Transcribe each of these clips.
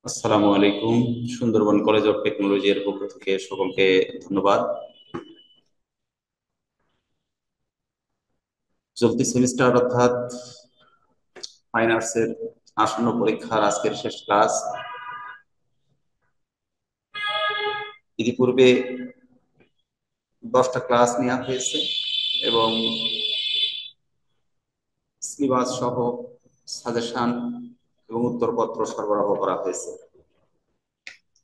আসসালামু আলাইকুম। Sundarban college of technology এর পক্ষ থেকে সকলকে ধন্যবাদ। চলতি সেমিস্টার অর্থাৎ ফাইন আর্টস এর আসন্ন পরীক্ষার আজকের শেষ ক্লাস। ইতিপূর্বে 10টা ক্লাস নেওয়া হয়েছে এবং সিলেবাস সহ সাজেশন এবং উত্তরপত্র সরবরাহ করা হয়েছে।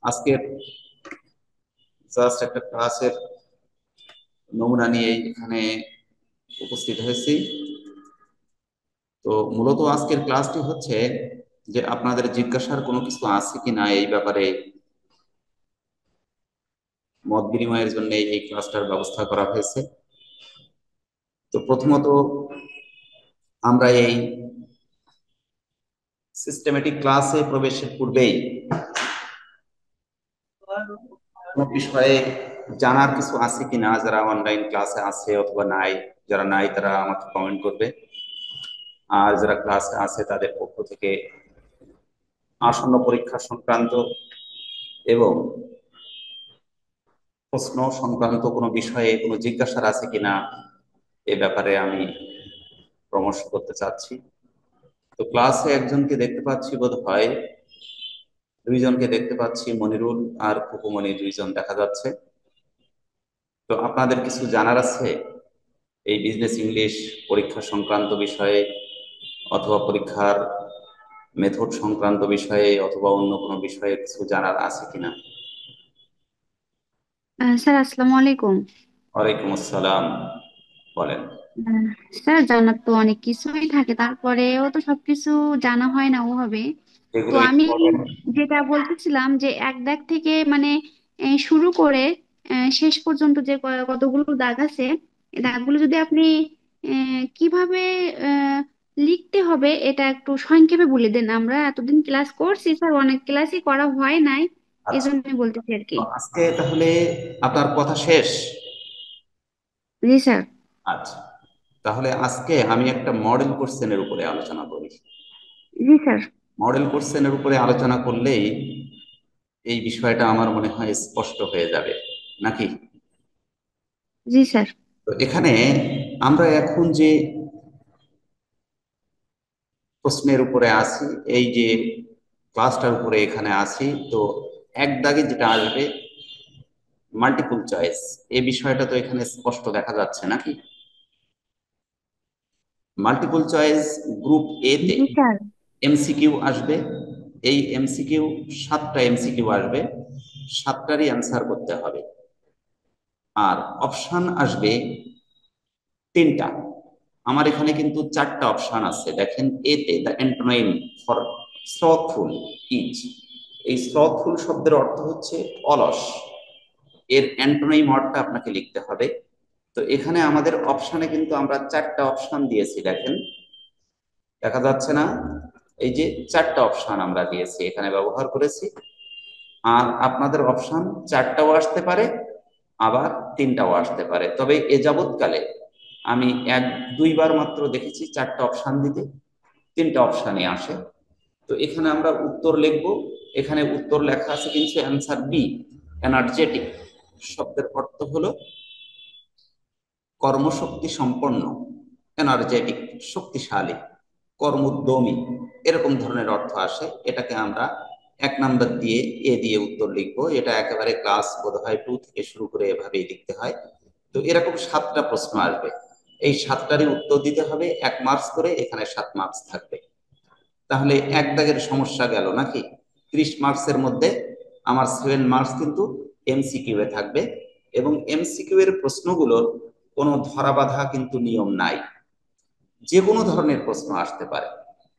আজকের জাস্ট একটা ক্লাসের নমুনা নিয়ে এখানে উপস্থিত হয়েছি। তো মূলত আজকের ক্লাসটি হচ্ছে যে আপনাদের জিজ্ঞাসার কোনো কিছু আছে কিনা এই ব্যাপারে মত বিনিময়ের জন্য এই ক্লাসটার ব্যবস্থা করা হয়েছে। তো প্রথমত আমরা এই সিস্টেমেটিক ক্লাসে প্রবেশের পূর্বেই কোনো বিষয়ে জানার কিছু আছে কিনা, যারা অনলাইন ক্লাসে আছে অথবা নাই, যারা নাই তারা আমাকে কমেন্ট করবে। আর যারা ক্লাসে আছে তাদের পক্ষ থেকে আসন্ন পরীক্ষা সংক্রান্ত এবং প্রশ্ন সংক্রান্ত কোনো বিষয়ে কোনো জিজ্ঞাসার আছে কিনা এ ব্যাপারে আমি পরামর্শ করতে চাচ্ছি। তো ক্লাসে একজনকে দেখতে পাচ্ছি, বোধ হয় দুইজনকে দেখতে পাচ্ছি, মনিরুল আর কুকুমনি, দুইজন দেখা যাচ্ছে। তো আপনাদের কিছু জানার আছে এই বিজনেস ইংলিশ পরীক্ষা সংক্রান্ত বিষয়ে অথবা পরীক্ষার মেথড সংক্রান্ত বিষয়ে অথবা অন্য কোনো বিষয়ে কিছু জানার আছে কিনা? স্যার আসসালামু আলাইকুম। ওয়ালাইকুম আসসালাম, বলেন। আহ, স্যার জানার তো অনেক কিছুই থাকে, তারপরেও তো সবকিছু জানা হয় না ওভাবে। তো যেগুলো আমি ইম্পর্টেন্ট। যেটা বলতেছিলাম যে এক দাগ থেকে মানে শুরু করে শেষ পর্যন্ত যে কতগুলো দাগ আছে, এই দাগগুলো যদি আপনি কিভাবে আহ, লিখতে হবে এটা একটু সংক্ষেপে বলে দেন। আমরা এতদিন ক্লাস করছি স্যার, অনেক ক্লাসই করা হয় নাই, এই আচ্ছা, জন্য বলতেছি আর কি। তো আজকে তাহলে আপনার কথা শেষ? জি স্যার। আচ্ছা, তাহলে আজকে আমি একটা মডেল কোশ্চেনের উপরে আলোচনা করি। জি স্যার। মডেল কোশ্চেনের উপরে আলোচনা করলেই এই বিষয়টা আমার মনে হয় স্পষ্ট হয়ে যাবে, নাকি? জি স্যার। তো এখানে আমরা এখন যে প্রশ্নের উপরে আছি, এই যে ক্লাসটার উপরে এখানে আছি, তো এক দাগে যেটা আসবে মাল্টিপল চয়েস, এই বিষয়টা তো এখানে স্পষ্ট দেখা যাচ্ছে, নাকি? মাল্টিপল চয়েস গ্রুপ এ তে জি স্যার। এমসিকিউ আসবে। এই এমসিকিউ 7টা এমসিকিউ আসবে, 7টারই অ্যান্সার করতে হবে। আর অপশন আসবে 3টা। আমার এখানে কিন্তু 4টা অপশন আছে, দেখেন। এতে দ্য অ্যান্টোনাইম ফর স্লথফুল ইজ, এই স্লথফুল শব্দের অর্থ হচ্ছে অলস। এর অ্যান্টোনাইম ওয়ার্ডটা আপনাকে লিখতে হবে। তো এখানে আমাদের অপশনে কিন্তু আমরা 4টা অপশন দিয়েছি, দেখেন, দেখা যাচ্ছে না? এই যে 4টা অপশন আমরা দিয়েছি, এখানে ব্যবহার করেছি। আর আপনাদের অপশন 4টাও আসতে পারে, আবার 3টাও আসতে পারে, তবে এ যাবৎকালে আমি এক দুইবার মাত্র দেখেছি 4টা অপশন দিতে, 3টা অপশনই আসে। তো এখানে আমরা উত্তর লিখব। এখানে উত্তর লেখা আছে কিন্তু অ্যান্সার বি, এনার্জেটিক শব্দের অর্থ হলো কর্মশক্তি সম্পন্ন, এনার্জেটিক শক্তিশালী, কর্মোদ্যমী, এরকম ধরনের অর্থ আসে। এটাকে আমরা 1 নাম্বার দিয়ে এ দিয়ে উত্তর লিখবো। এটা একেবারে ক্লাস বোধ হয় 2 থেকে শুরু করে এভাবেই লিখতে হয়। তো এরকম 7টা প্রশ্ন আসবে, এই 7টারই উত্তর দিতে হবে, 1 মার্কস করে, এখানে 7 মার্কস থাকবে। তাহলে এক দাগের সমস্যা গেল, নাকি? 30 মার্কসের মধ্যে আমার 7 মার্কস কিন্তু এমসিকিউ এ থাকবে। এবং এমসিকিউ এর প্রশ্নগুলোর কোনো ধরাবাঁধা কিন্তু নিয়ম নাই, যে কোনো ধরনের প্রশ্ন আসতে পারে।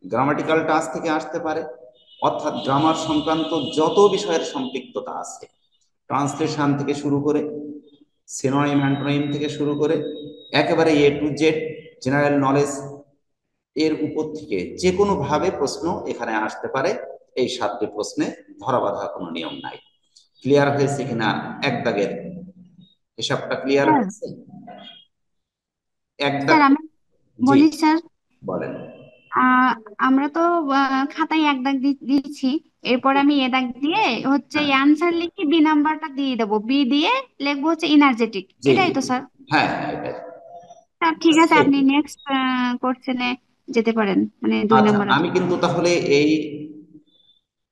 গ্রামাটিক্যাল টাচ থেকে আসতে পারে, অর্থাৎ গ্রামার সংক্রান্ত যত বিষয়ের সম্পৃক্ততা আছে, ট্রান্সলেশন থেকে শুরু করে, সিনোনিম অ্যান্টোনিম থেকে শুরু করে, একেবারে এ টু জেড জেনারেল নলেজ, এর উপর থেকে যে কোনো ভাবে প্রশ্ন এখানে আসতে পারে। এই 7টি প্রশ্নে ধরাবাঁধা কোনো নিয়ম নাই। ক্লিয়ার হয়েছে কিনা এক দাগের হিসাবটা? ক্লিয়ার স্যার, হয়েছে এক দাগ? স্যার আমি জি, বলি স্যার। বলেন। আহ আমরা তো খাতায় এক দাগ দিচ্ছি। এরপর আমি এ দাগ দিয়ে হচ্ছে হ্যাঁ, অ্যান্সার লিখে বি নাম্বারটা দিয়ে দেবো, বি দিয়ে লিখবো হচ্ছে ইনার্জেটিক। জি এটাই জি তো জি, স্যার? হ্যাঁ হ্যাঁ এটাই। ঠিক আছে, সেম। আপনি নেক্সট কোশ্চেনে যেতে পারেন, মানে 2 আচ্ছা, নাম্বার আমি কিন্তু তাহলে এই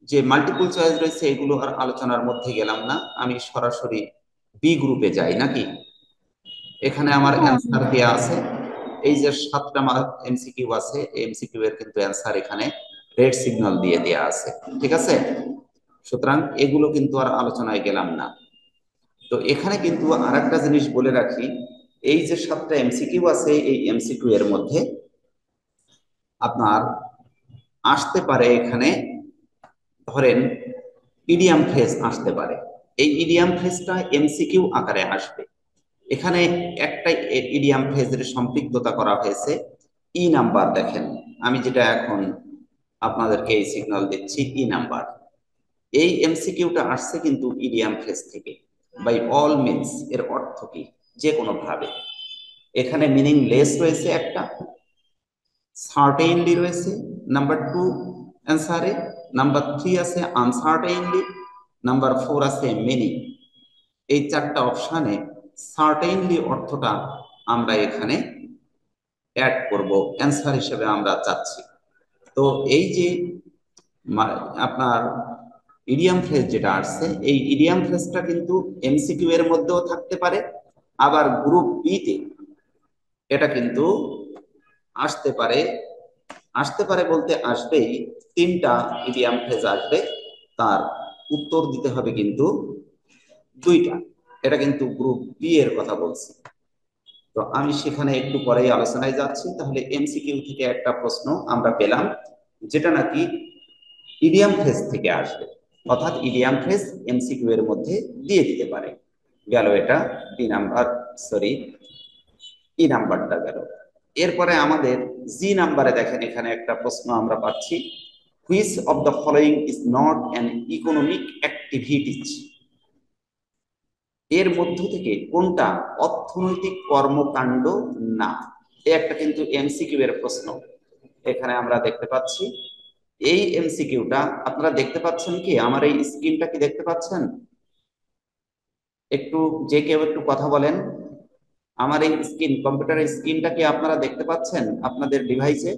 যে মাল্টিপল চয়েস রয়েছে এগুলো আর আলোচনার মধ্যে গেলাম না, আমি সরাসরি বি গ্রুপে যাই নাকি? এখানে আমার অ্যান্সার দেওয়া আছে, এই যে 7টা এমসিকিউ আছে, এমসিকিউ এর কিন্তু অ্যান্সার এখানে রেড সিগন্যাল দিয়ে দেওয়া আছে, ঠিক আছে? সুতরাং এগুলো কিন্তু আর আলোচনায় গেলাম না। তো এখানে কিন্তু আরেকটা জিনিস বলে রাখি, এই যে 7টা এমসিকিউ আছে এই এমসিকিউ এর মধ্যে আপনার আসতে পারে এখানে, ধরেন ইডিয়াম ফ্রেজ আসতে পারে। এই ইডিয়াম ফ্রেজটা এমসিকিউ আকারে আসবে। এখানে একটা ইডিয়াম ফ্রেজের সম্পৃক্ততা করা হয়েছে, ই নাম্বার দেখেন, আমি যেটা এখন আপনাদেরকে এই সিগন্যাল দিচ্ছি ই নাম্বার। এই এমসিকিউটা আসছে কিন্তু ইডিয়াম ফ্রেজ থেকে। বাই অল মিনস এর অর্থ কি? যে কোনো ভাবে। এখানে মিনিংলেস রয়েছে একটা, সার্টেইনলি রয়েছে নাম্বার 2 অ্যান্সারে, নাম্বার 3 আছে আনসার্টেইনলি, নাম্বার 4 আছে মেনি। এই 4টা অপশানে সার্টেইনলি অর্থটা আমরা এখানে অ্যাড করব, অ্যান্সার হিসেবে আমরা চাচ্ছি। তো এই যে আপনার ইডিয়াম ফ্রেজ যেটা আসছে, এই ইডিয়াম ফ্রেজটা কিন্তু এমসিকিউ এর মধ্যেও থাকতে পারে, আবার গ্রুপ বি তে এটা কিন্তু আসতে পারে। আসতে পারে বলতে আসবেই, 3টা ইডিয়াম ফ্রেজ আসবে, তার উত্তর দিতে হবে কিন্তু 2টা। এটা কিন্তু গ্রুপ বি এর কথা বলছি। তো আমি সেখানে একটু পরেই আলোচনায় যাচ্ছি। তাহলে এমসিকিউ থেকে একটা প্রশ্ন আমরা পেলাম যেটা নাকি ইডিয়াম ফ্রেজ থেকে আসবে, অর্থাৎ ইডিয়াম ফ্রেজ এমসিকিউ এর মধ্যে দিয়ে দিতে পারে। গেল এটা বি নাম্বার, সরি ই নাম্বারটা গেল। এরপরে আমাদের জি নাম্বারে দেখেন, এখানে একটা প্রশ্ন আমরা পাচ্ছি, which of the following is not an economic activities. এর মধ্য থেকে কোনটা অর্থনৈতিক কর্মকাণ্ড না? এই একটা কিন্তু এমসিকিউ এর প্রশ্ন এখানে আমরা দেখতে পাচ্ছি। এই এমসিকিউটা আপনারা দেখতে পাচ্ছেন কি? আমার এই স্ক্রিনটা কি দেখতে পাচ্ছেন? একটু যে কেউ একটু কথা বলেন। আমার এই স্ক্রিন, কম্পিউটারের স্ক্রিনটা কি আপনারা দেখতে পাচ্ছেন আপনাদের ডিভাইসে?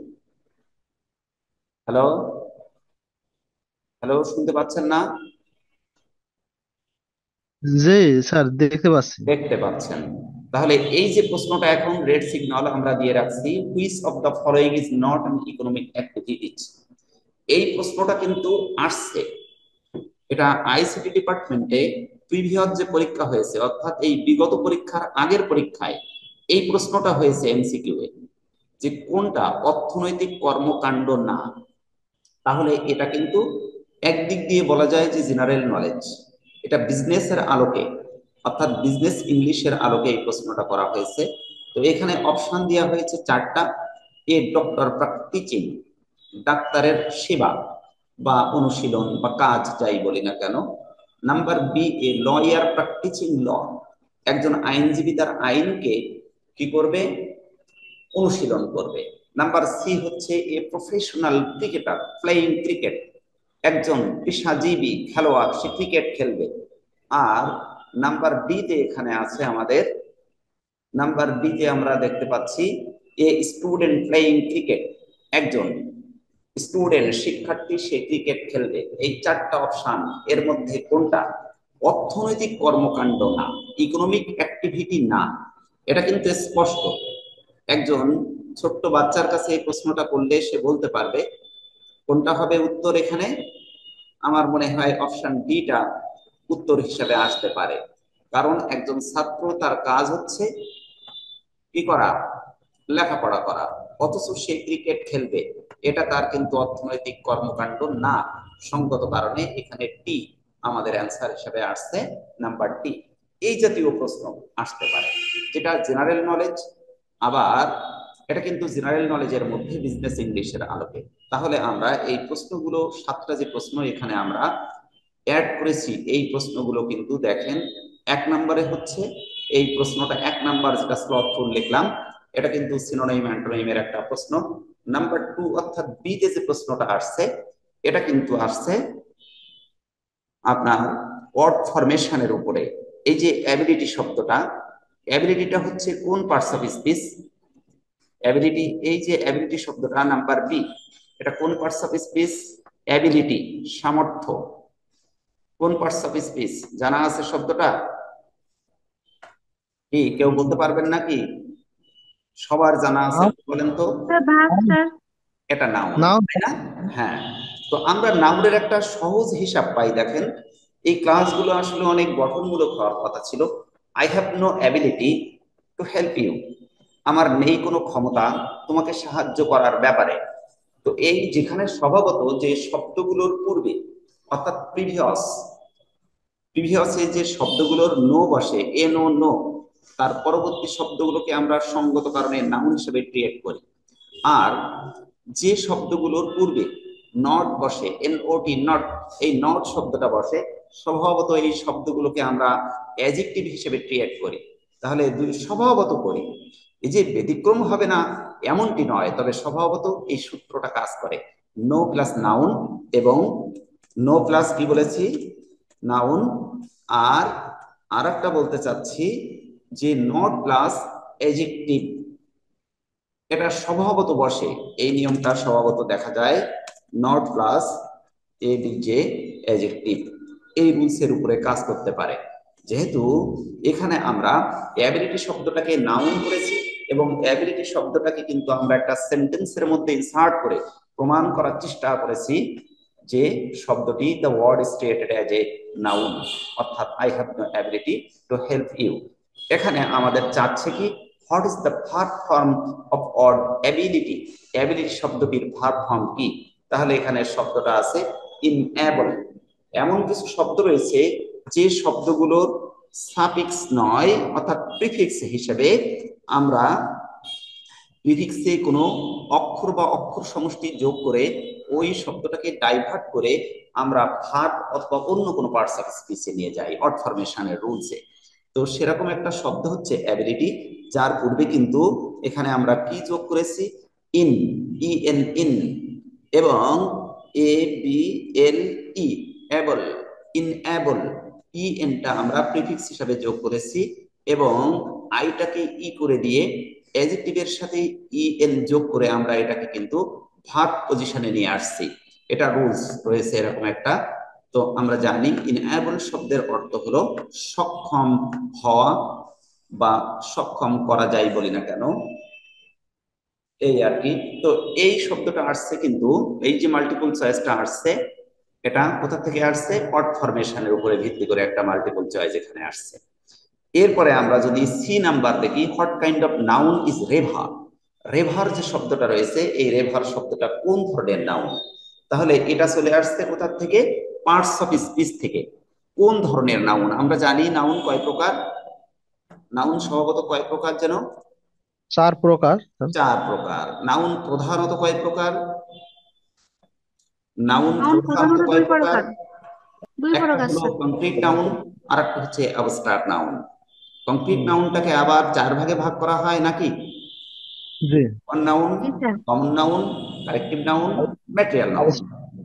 হ্যালো, হ্যালো, শুনতে পাচ্ছেন না? জি স্যার, দেখতে পাচ্ছি। দেখতে পাচ্ছেন। তাহলে এই যে প্রশ্নটা এখন রেড সিগন্যাল আমরা দিয়ে রাখছি, which of the following is not an economic activities, এই প্রশ্নটা কিন্তু আসছে। এটা আইসিটি ডিপার্টমেন্টে প্রিভিয়াস যে পরীক্ষা হয়েছে, অর্থাৎ এই বিগত পরীক্ষার আগের পরীক্ষায় এই প্রশ্নটা হয়েছে এমসিকিউ এ, যে কোনটা অর্থনৈতিক কর্মকাণ্ড না। তাহলে এটা কিন্তু একদিক দিয়ে বলা যায় যে জেনারেল নলেজ, এটা বিজনেসের আলোকে, অর্থাৎ বিজনেস ইংলিশের আলোকে এই প্রশ্নটা করা হয়েছে। তো এখানে অপশন দেওয়া হয়েছে 4টা। এ ডক্টর প্র্যাকটিচিং, ডাক্তারের সেবা বা অনুশীলন বা কাজ যাই বলি না কেন। নাম্বার বি, এ লয়ার প্র্যাকটিচিং ল, একজন আইনজীবী তার আইনকে কি করবে? অনুশীলন করবে। নাম্বার সি হচ্ছে a professional cricketer playing cricket, একজন পেশাজীবী খেলোয়াড়, সে ক্রিকেট খেলবে। আর নাম্বার ডি তে এখানে আছে আমাদের, নাম্বার ডি তে আমরা দেখতে পাচ্ছি এ স্টুডেন্ট প্লেইং ক্রিকেট, একজন স্টুডেন্ট শিক্ষার্থী সে ক্রিকেট খেলবে। এই 4টা অপশন এর মধ্যে কোনটা অর্থনৈতিক কর্মকাণ্ড না, ইকোনমিক অ্যাক্টিভিটি না? এটা কিন্তু স্পষ্ট। একজন ছোট্ট বাচ্চার কাছে এই প্রশ্নটা করলে সে বলতে পারবে কোনটা হবে উত্তর এখানে। আমার মনে হয় অপশন ডিটা উত্তর হিসেবে আসতে পারে, কারণ একজন ছাত্র তার কাজ হচ্ছে কি করা? লেখাপড়া করা, অথচ সে ক্রিকেট খেলবে, এটা তার কিন্তু অর্থনৈতিক কর্মকাণ্ড না। সঙ্গত কারণে এখানে টি আমাদের অ্যান্সার হিসেবে আসছে, নাম্বার টি। এই জাতীয় প্রশ্ন আসতে পারে, যেটা জেনারেল নলেজ। আবার এটা কিন্তু জেনারেল নলেজের মধ্যে বিজনেস ইংলিশের আলোকে। তাহলে আমরা এই প্রশ্নগুলো, 7টা যে প্রশ্ন এখানে আমরা অ্যাড করেছি, এই প্রশ্নগুলো কিন্তু দেখেন, 1 নম্বরে হচ্ছে এই প্রশ্নটা, 1 নম্বর যেটা স্লট ফোর লিখলাম, এটা কিন্তু সিনোনিম অ্যান্টোনিমের একটা প্রশ্ন। নাম্বার 2 অর্থাৎ বি তে যে প্রশ্নটা আসছে, এটা কিন্তু আসছে আপনার ওয়ার্ড ফরমেশনের উপরে। এই যে অ্যাবিলিটি শব্দটা, অ্যাবিলিটিটা হচ্ছে কোন পার্টস অফ স্পিচ? অ্যাবিলিটি, এই যে অ্যাবিলিটি শব্দটা নাম্বার বি, এটা কোন পার্টস অফ স্পিচ? অ্যাবিলিটি, সামর্থ্য, কোন পার্টস অফ স্পিচ জানা আছে শব্দটা? কি কেউ বলতে পারবেন নাকি? সবার জানা আছে, নাউন। বলেন তো। Sir verb sir. এটা নাউন, নাউন। তাই না? হ্যাঁ। তো আমরা নাউনের একটা সহজ হিসাব পাই, দেখেন। এই ক্লাসগুলো আসলে অনেক গঠনমূলক হওয়ার কথা ছিল। I have no ability to help you, আমার নেই কোনো ক্ষমতা তোমাকে সাহায্য করার ব্যাপারে। তো এই যেখানে স্বভাবত যে শব্দগুলোর পূর্বে, অর্থাৎ প্রিভিয়াস, প্রিভিয়াসে যে শব্দগুলোর নো বসে, এ নো নো, তার পরবর্তী শব্দগুলোকে আমরা সঙ্গত কারণে নাউন হিসেবে ট্রিট করি। আর যে শব্দগুলোর পূর্বে নট বসে, এনওটি নট, এই নট শব্দটা বসে, স্বভাবত এই শব্দগুলোকে আমরা অ্যাডজেক্টিভ হিসেবে ট্রিট করি। তাহলে দুই স্বভাবত করি, এই যে ব্যতিক্রম হবে না এমনটি নয়, তবে স্বভাবত এই সূত্রটা কাজ করে। নো প্লাস নাউন, এবং নো প্লাস কি বলেছি, নাউন। আর আরেকটা বলতে চাচ্ছি যে নট প্লাস অ্যাডজেক্টিভ, এটা স্বভাবত বসে, এই নিয়মটা স্বভাবত দেখা যায়। নট প্লাস এডিজে অ্যাডজেক্টিভ এই রুলসের উপরে কাজ করতে পারে। যেহেতু এখানে আমরা অ্যাবিলিটি শব্দটাকে নাউন করেছি, এবং অ্যাবিলিটি শব্দটাকে কিন্তু আমরা একটা সেন্টেন্সের মধ্যে ইনসার্ট করে প্রমাণ করার চেষ্টা করেছি যে শব্দটি the word is created as a noun, অর্থাৎ I have no ability to help you. এখানে আমাদের চাচ্ছে কি, what is the verb form of word ability, ability শব্দটির ভার্ব ফর্ম কি? তাহলে এখানে শব্দটা আছে ইনএবল। এমন কিছু শব্দ রয়েছে যে শব্দগুলোর সাফিক্স নয়, অর্থাৎ প্রিফিক্স হিসেবে আমরা প্রিফিক্সে কোনো অক্ষর বা অক্ষর সমষ্টি যোগ করে ওই শব্দটাকে ডাইভার্ট করে আমরা ভার্ব অথবা অন্য কোনো পার্টস অফ স্পিচে নিয়ে যাই ওয়ার্ড ফরমেশনের রুলসে। তো সেরকম একটা শব্দ হচ্ছে অ্যাবিলিটি, যার পূর্বে কিন্তু এখানে আমরা কি যোগ করেছি, ইন, ইএন ইন, এবং A B L E, able, ইনএবল, ই এনটা আমরা প্রিফিক্স হিসাবে যোগ করেছি, এবং আইটাকে ই করে দিয়ে অ্যাডজেক্টিভের সাথে ই এন যোগ করে আমরা এটাকে কিন্তু ভার্ব পজিশনে নিয়ে আসছি। এটা রুলস রয়েছে এরকম একটা। তো আমরা জানি ইনএবল শব্দের অর্থ হলো সক্ষম হওয়া, বা সক্ষম করা যায় বলি না কেন, এই আর কি। তো এই শব্দটা আসছে কিন্তু, এই যে মাল্টিপল চয়েসটা আসছে, এটা কোথা থেকে আসছে? ওয়ার্ড ফরমেশনের উপরে ভিত্তি করে একটা মাল্টিপল চয়েস এখানে আসছে। এরপরে আমরা যদি সি নাম্বার দেখি, what kind of noun is river, river যে শব্দটা রয়েছে, এই রেভার শব্দটা কোন ধরনের নাউন? তাহলে এটা চলে আসছে কোথা থেকে? পার্টস অফ স্পিচ থেকে। কোন ধরনের নাউন? আমরা জানি নাউন কয় প্রকার, নাউন স্বভাবত কয় প্রকার যেন? 4 প্রকার। 4 প্রকার। নাউন প্রধানত কয় প্রকার? নাউন নাউন প্রধানত প্রধানত কয় দুই প্রকার? প্রকার। দুই একটা প্রকার হলো স্যার। কংক্রিট নাউন, আর একটা হচ্ছে অ্যাবস্ট্রাক্ট নাউন। কংক্রিট নাউনটাকে আবার 4 ভাগে ভাগ করা হয় নাকি? জি। নাউন, জি sir. Common noun, collective noun, material noun.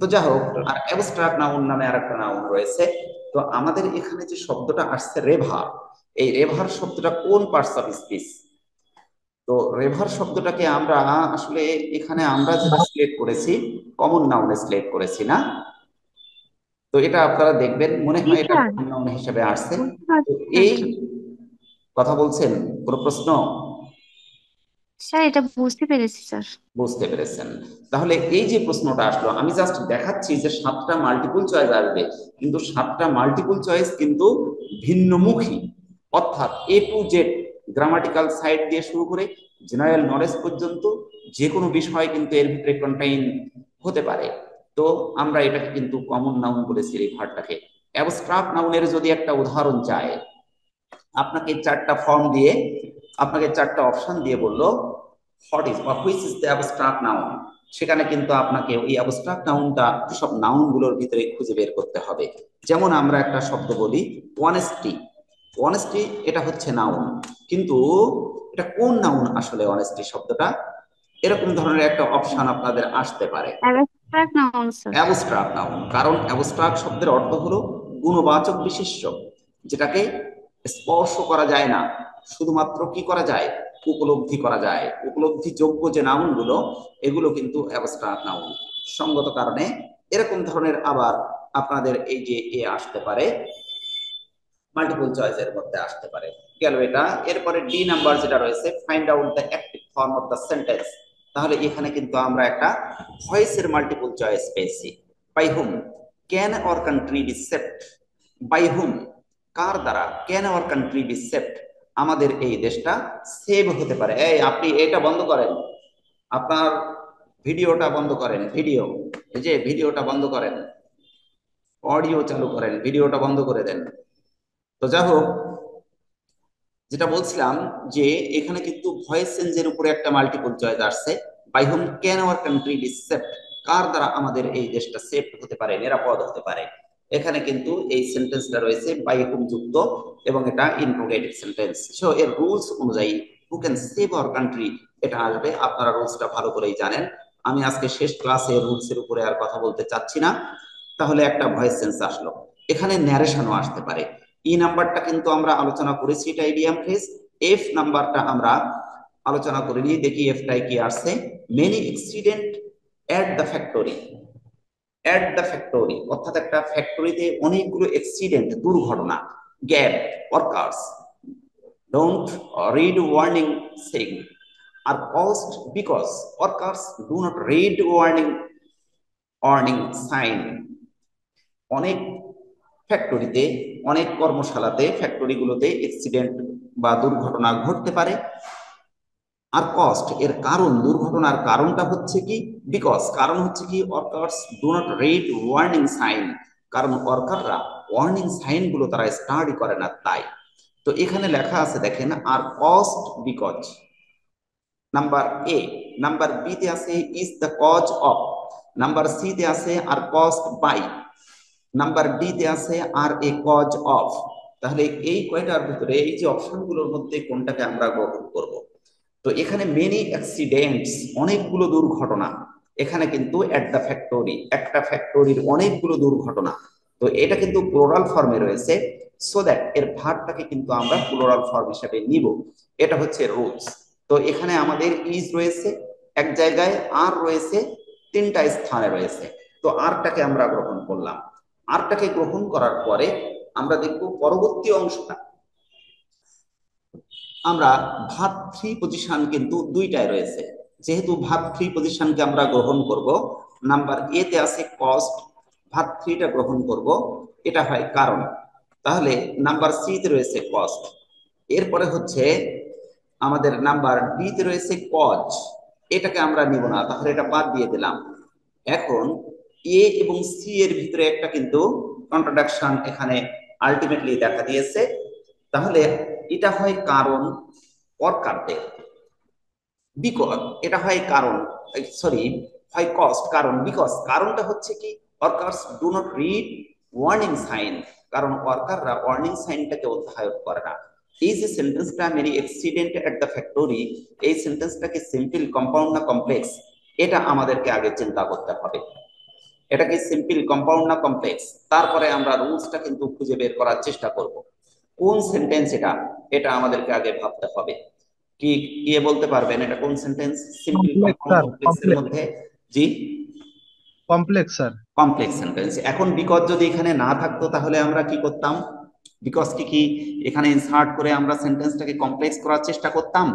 তো যাই হোক, আর অ্যাবস্ট্রাক্ট নাউন নামে আরেকটা নাউন রয়েছে। তো আমাদের এখানে যে শব্দটা আসছে রেভার, এই রেভার শব্দটা কোন পার্টস অফ স্পিচ? তো রেভার শব্দটাকে আমরা আসলে এখানে আমরা যেটা সিলেক্ট করেছি, কমন নাউনে সিলেক্ট করেছি না? তো এটা আপনারা দেখবেন, মনে জি হয় এটা স্যার, কমন নাউন হিসেবে আসছে। বুঝতে তো পারছি স্যার। এই কথা বলছেন, কোনো প্রশ্ন? স্যার এটা বুঝতে পেরেছি স্যার। বুঝতে পেরেছেন? তাহলে এই যে প্রশ্নটা আসলো, আমি জাস্ট দেখাচ্ছি যে 7টা মাল্টিপল চয়েস আসবে, কিন্তু 7টা মাল্টিপল চয়েস কিন্তু ভিন্নমুখী, অর্থাৎ এ টু জেড, গ্রামাটিক্যাল সাইড দিয়ে শুরু করে জেনারেল নলেজ পর্যন্ত যে কোনো বিষয় কিন্তু এর ভিতরে কন্টেইন হতে পারে। তো আমরা এটাকে কিন্তু কমন নাউন বলেছি এই ভার্বটাকে। অ্যাবস্ট্রাক্ট নাউনের যদি একটা উদাহরণ চায়, আপনাকে 4টা ফর্ম দিয়ে, আপনাকে 4টা অপশন দিয়ে বললো হোয়াট ইজ বা which is the abstract noun, সেখানে কিন্তু আপনাকে ওই অ্যাবস্ট্রাক্ট নাউনটা সব নাউনগুলোর ভিতরে খুঁজে বের করতে হবে। যেমন আমরা একটা শব্দ বলি অনেস্টি, অনেস্টি এটা হচ্ছে নাউন, কিন্তু এটা কোন নাউন আসলে অনেস্টি শব্দটা? এরকম ধরনের একটা অপশন আপনাদের আসতে পারে। Abstract noun sir. Abstract noun, কারণ অ্যাবস্ট্রাক্ট শব্দের অর্থ হলো গুণবাচক বিশেষ্য, যেটাকে স্পর্শ করা যায় না, শুধুমাত্র কি করা যায়, উপলব্ধি করা যায়। উপলব্ধিযোগ্য যে নাউন গুলো, এগুলো কিন্তু অ্যাবস্ট্রাক্ট নাউন। সঙ্গত কারণে এরকম ধরনের আবার আপনাদের এই যে এ আসতে পারে, মাল্টিপল চয়েসের মধ্যে আসতে পারে। গেল এটা। এরপরে ডি নাম্বার যেটা রয়েছে, find out the active form of the sentence. তাহলে এখানে কিন্তু আমরা একটা ভয়েসের মাল্টিপল চয়েস পেয়েছি। By whom can our country be saved, by whom কার দ্বারা, can our country be saved আমাদের এই দেশটা সেভ হতে পারে। এই আপনি এটা বন্ধ করেন, আপনার ভিডিওটা বন্ধ করেন, ভিডিও, এই যে ভিডিওটা বন্ধ করেন, অডিও চালু করেন, ভিডিওটা বন্ধ করে দেন। তো যাই হোক, যেটা বলছিলাম যে এখানে কিন্তু ভয়েস চেঞ্জের উপরে একটা মাল্টিপল চয়েস আসছে। By whom can our country be saved, কার দ্বারা আমাদের এই দেশটা সেভ হতে পারে, নিরাপদ হতে পারে। এখানে কিন্তু এই সেন্টেন্সটা রয়েছে বাই হুম যুক্ত এবং এটা ইন্ট্রোগেটিভ সেন্টেন্স। সো এর রুলস অনুযায়ী who can save our country এটা আসবে। আপনারা রুলসটা ভালো করেই জানেন। আমি আজকে শেষ ক্লাসে রুলস এর উপরে আর কথা বলতে চাচ্ছি না। তাহলে একটা ভয়েস চেঞ্জ আসলো, এখানে ন্যারেশনও আসতে পারে। ই নাম্বারটা কিন্তু আমরা আলোচনা করেছি, এটা ইডিয়াম ফ্রেজ। এফ নাম্বারটা আমরা আলোচনা করিনি, দেখি এফটাই কি আসছে। Many accident at the factory, at the factory অর্থাৎ একটা ফ্যাক্টরিতে অনেকগুলো অ্যাক্সিডেন্ট, দুর্ঘটনা। Gap workers don't read warning saying are caused because workers do not read warning sign. অনেক ফ্যাক্টরিতে, অনেক কর্মশালাতে, ফ্যাক্টরিগুলোতে অ্যাক্সিডেন্ট বা দুর্ঘটনা ঘটতে পারে। আর কস্ট এর কারণ, দুর্ঘটনার কারণটা হচ্ছে কি, বিকজ কারণ হচ্ছে কি, workers do not read warning sign, কারণ ওয়ার্কাররা ওয়ার্নিং সাইন গুলো তারা স্টাডি করে না, তাই। তো এখানে লেখা আছে দেখেন, are cost because number A, number B তে আছে is the cause of, number C তে আছে are caused by, number D তে আছে আর এ কজ অফ। তাহলে এই কয়টার ভিতরে, এই যে অপশনগুলোর মধ্যে কোনটাকে আমরা গ্রহণ করব? তো এখানে মেনি অ্যাক্সিডেন্টস অনেকগুলো দুর্ঘটনা, এখানে কিন্তু এট দ্য ফ্যাক্টরি একটা ফ্যাক্টরির অনেকগুলো দুর্ঘটনা। তো এটা কিন্তু প্লুরাল ফর্মে রয়েছে, সো দ্যাট এর ভার্বটাকে কিন্তু আমরা প্লুরাল ফর্ম হিসেবে নিব। এটা হচ্ছে রুলস। তো এখানে আমাদের ইজ রয়েছে এক জায়গায়, আর রয়েছে তিনটা স্থানে রয়েছে। তো আরটাকে আমরা গ্রহণ করলাম। আরটাকে গ্রহণ করার পরে আমরা দেখব পরবর্তী অংশটা, আমরা ভার্ব থ্রি পজিশন কিন্তু দুইটায় রয়েছে। যেহেতু ভার্ব থ্রি পজিশনকে আমরা গ্রহণ করব, নাম্বার এ তে আছে কস্ট, ভার্ব থ্রিটা গ্রহণ করব, এটা হয় কারণ। তাহলে নাম্বার সি তে রয়েছে কস্ট, এরপরে হচ্ছে আমাদের নাম্বার ডি তে রয়েছে কজ, এটাকে আমরা নিব না, তাহলে এটা বাদ দিয়ে দিলাম। এখন এ এবং সি এর ভিতরে একটা কিন্তু কন্ট্রাডিকশন এখানে আলটিমেটলি দেখা দিয়েছে। তাহলে এটা হয় কারণ ওয়ার্কারদের, বিকজ এটা হয় কারণ, সরি, হয় কস্ট কারণ, বিকজ কারণটা হচ্ছে কি, workers do not read warning sign, কারণ ওয়ার্কাররা ওয়ার্নিং সাইনটাকে অধ্যয়ন করে না। এই যে সেন্টেন্সটা many accident at the factory, এই সেন্টেন্সটাকে সিম্পল, কম্পাউন্ড না কমপ্লেক্স, এটা আমাদেরকে আগে চিন্তা করতে হবে। এটা কি সিম্পল, কম্পাউন্ড না কমপ্লেক্স? তারপরে আমরা রুলসটা কিন্তু খুঁজে বের করার চেষ্টা করব। কোন সেন্টেন্স এটা, এটা আমাদেরকে আগে ভাবতে হবে। কি কে বলতে পারবেন এটা কোন sentence? Simple, complex compound, sir, complex এর কমপ্লেক্স, মধ্যে? জি, কমপ্লেক্স স্যার। Complex sentence. এখন বিকজ যদি এখানে না থাকতো তাহলে আমরা কি করতাম? বিকজ কি এখানে ইনসার্ট করে আমরা সেন্টেন্সটাকে কমপ্লেক্স করার চেষ্টা করতাম।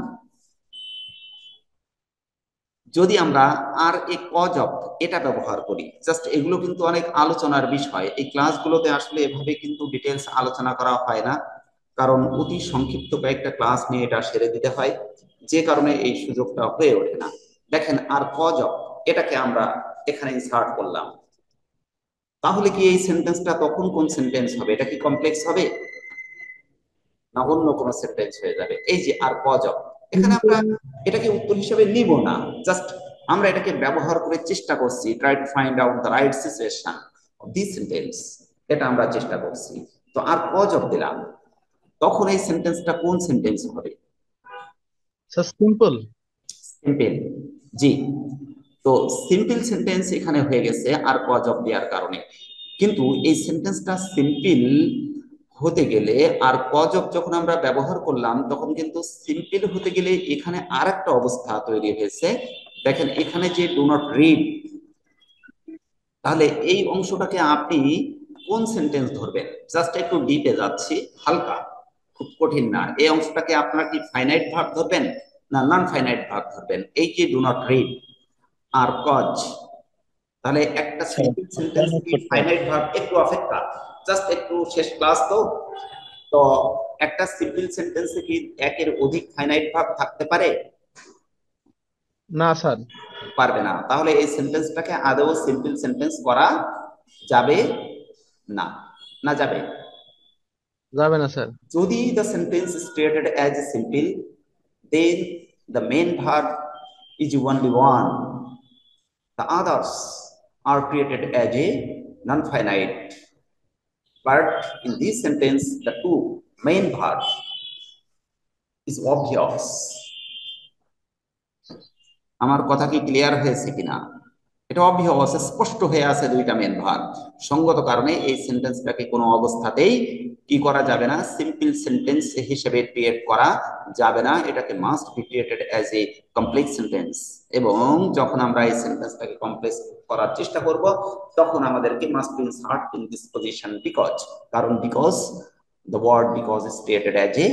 যদি আমরা আর এ কজ অফ এটা ব্যবহার করি, জাস্ট এগুলো কিন্তু অনেক আলোচনার বিষয়, এই ক্লাসগুলোতে আসলে এভাবে কিন্তু ডিটেলস আলোচনা করা হয় না, কারণ অতি সংক্ষিপ্ত কয়েকটা ক্লাস নিয়ে এটা সেরে দিতে হয়, যে কারণে এই সুযোগটা হয়ে ওঠে না। দেখেন, আর কজ অফ এটাকে আমরা এখানে ইনসার্ট করলাম, তাহলে কি এই সেন্টেন্সটা তখন কোন সেন্টেন্স হবে? এটা কি কমপ্লেক্স হবে না অন্য কোনো সেন্টেন্স হয়ে যাবে? এই যে আর কজ অফ, এখানে আমরা এটাকে উত্তর হিসেবে নিব না, জাস্ট আমরা এটাকে ব্যবহার করে চেষ্টা করছি, try to find out the right situation of this sentence, এটা আমরা চেষ্টা করছি। তো আর কজ অফ দিলাম, তখন এই সেন্টেন্সটা কোন সেন্টেন্স হবে? Sir simple. সিম্পল, জি। তো সিম্পল সেন্টেন্স এখানে হয়ে গেছে আর কজ অফ দেওয়ার কারণে। কিন্তু এই সেন্টেন্সটা সিম্পল হতে গেলে আর কজ অফ যখন আমরা ব্যবহার করলাম তখন কিন্তু সিম্পল হতে গেলে এখানে আর একটা অবস্থা তৈরি হয়েছে। দেখেন এখানে যে ডু নট রিড, তাহলে এই অংশটাকে আপনি কোন সেন্টেন্স ধরবেন? জাস্ট একটু ডিপে যাচ্ছি, হালকা, খুব কঠিন না। এই অংশটাকে আপনারা কি ফাইনাইট ভার্ব ধরবেন না নন ফাইনাইট ভার্ব ধরবেন? এই যে do not read are cause, তাহলে একটা স্যার সিম্পল সেন্টেন্স ফাইনাইট কি করতে হবে। Finite verb? একটু অপেক্ষা, জাস্ট একটু, শেষ ক্লাস তো। তো একটা সিম্পল সেন্টেন্সে কি একের অধিক ফাইনাইট ভার্ব থাকতে পারে? না স্যার, পারবে না। তাহলে এই সেন্টেন্সটাকে আদৌ সিম্পল সেন্টেন্স করা যাবে না, না যাবে? যাবে না স্যার। যদি the sentence is treated as a simple, then the main verb is only one. The others are treated as a non-finite. But in this sentence, the two main verb is obvious. আমার কথা কি clear হয়েছে কিনা? এটা obvious, স্পষ্ট হয়ে আছে দুইটা মেন ভার্ব। সঙ্গত কারণে এই সেন্টেন্সটাকে কোনো অবস্থাতেই কি করা যাবে না, সিম্পল সেন্টেন্স হিসেবে ক্রিয়েট করা যাবে না। এটাকে must be created as A complex sentence. এবং যখন আমরা এই সেন্টেন্সটাকে কমপ্লেক্স করার চেষ্টা করব তখন আমাদেরকে must be insert in this position because, কারণ because the word because is created as a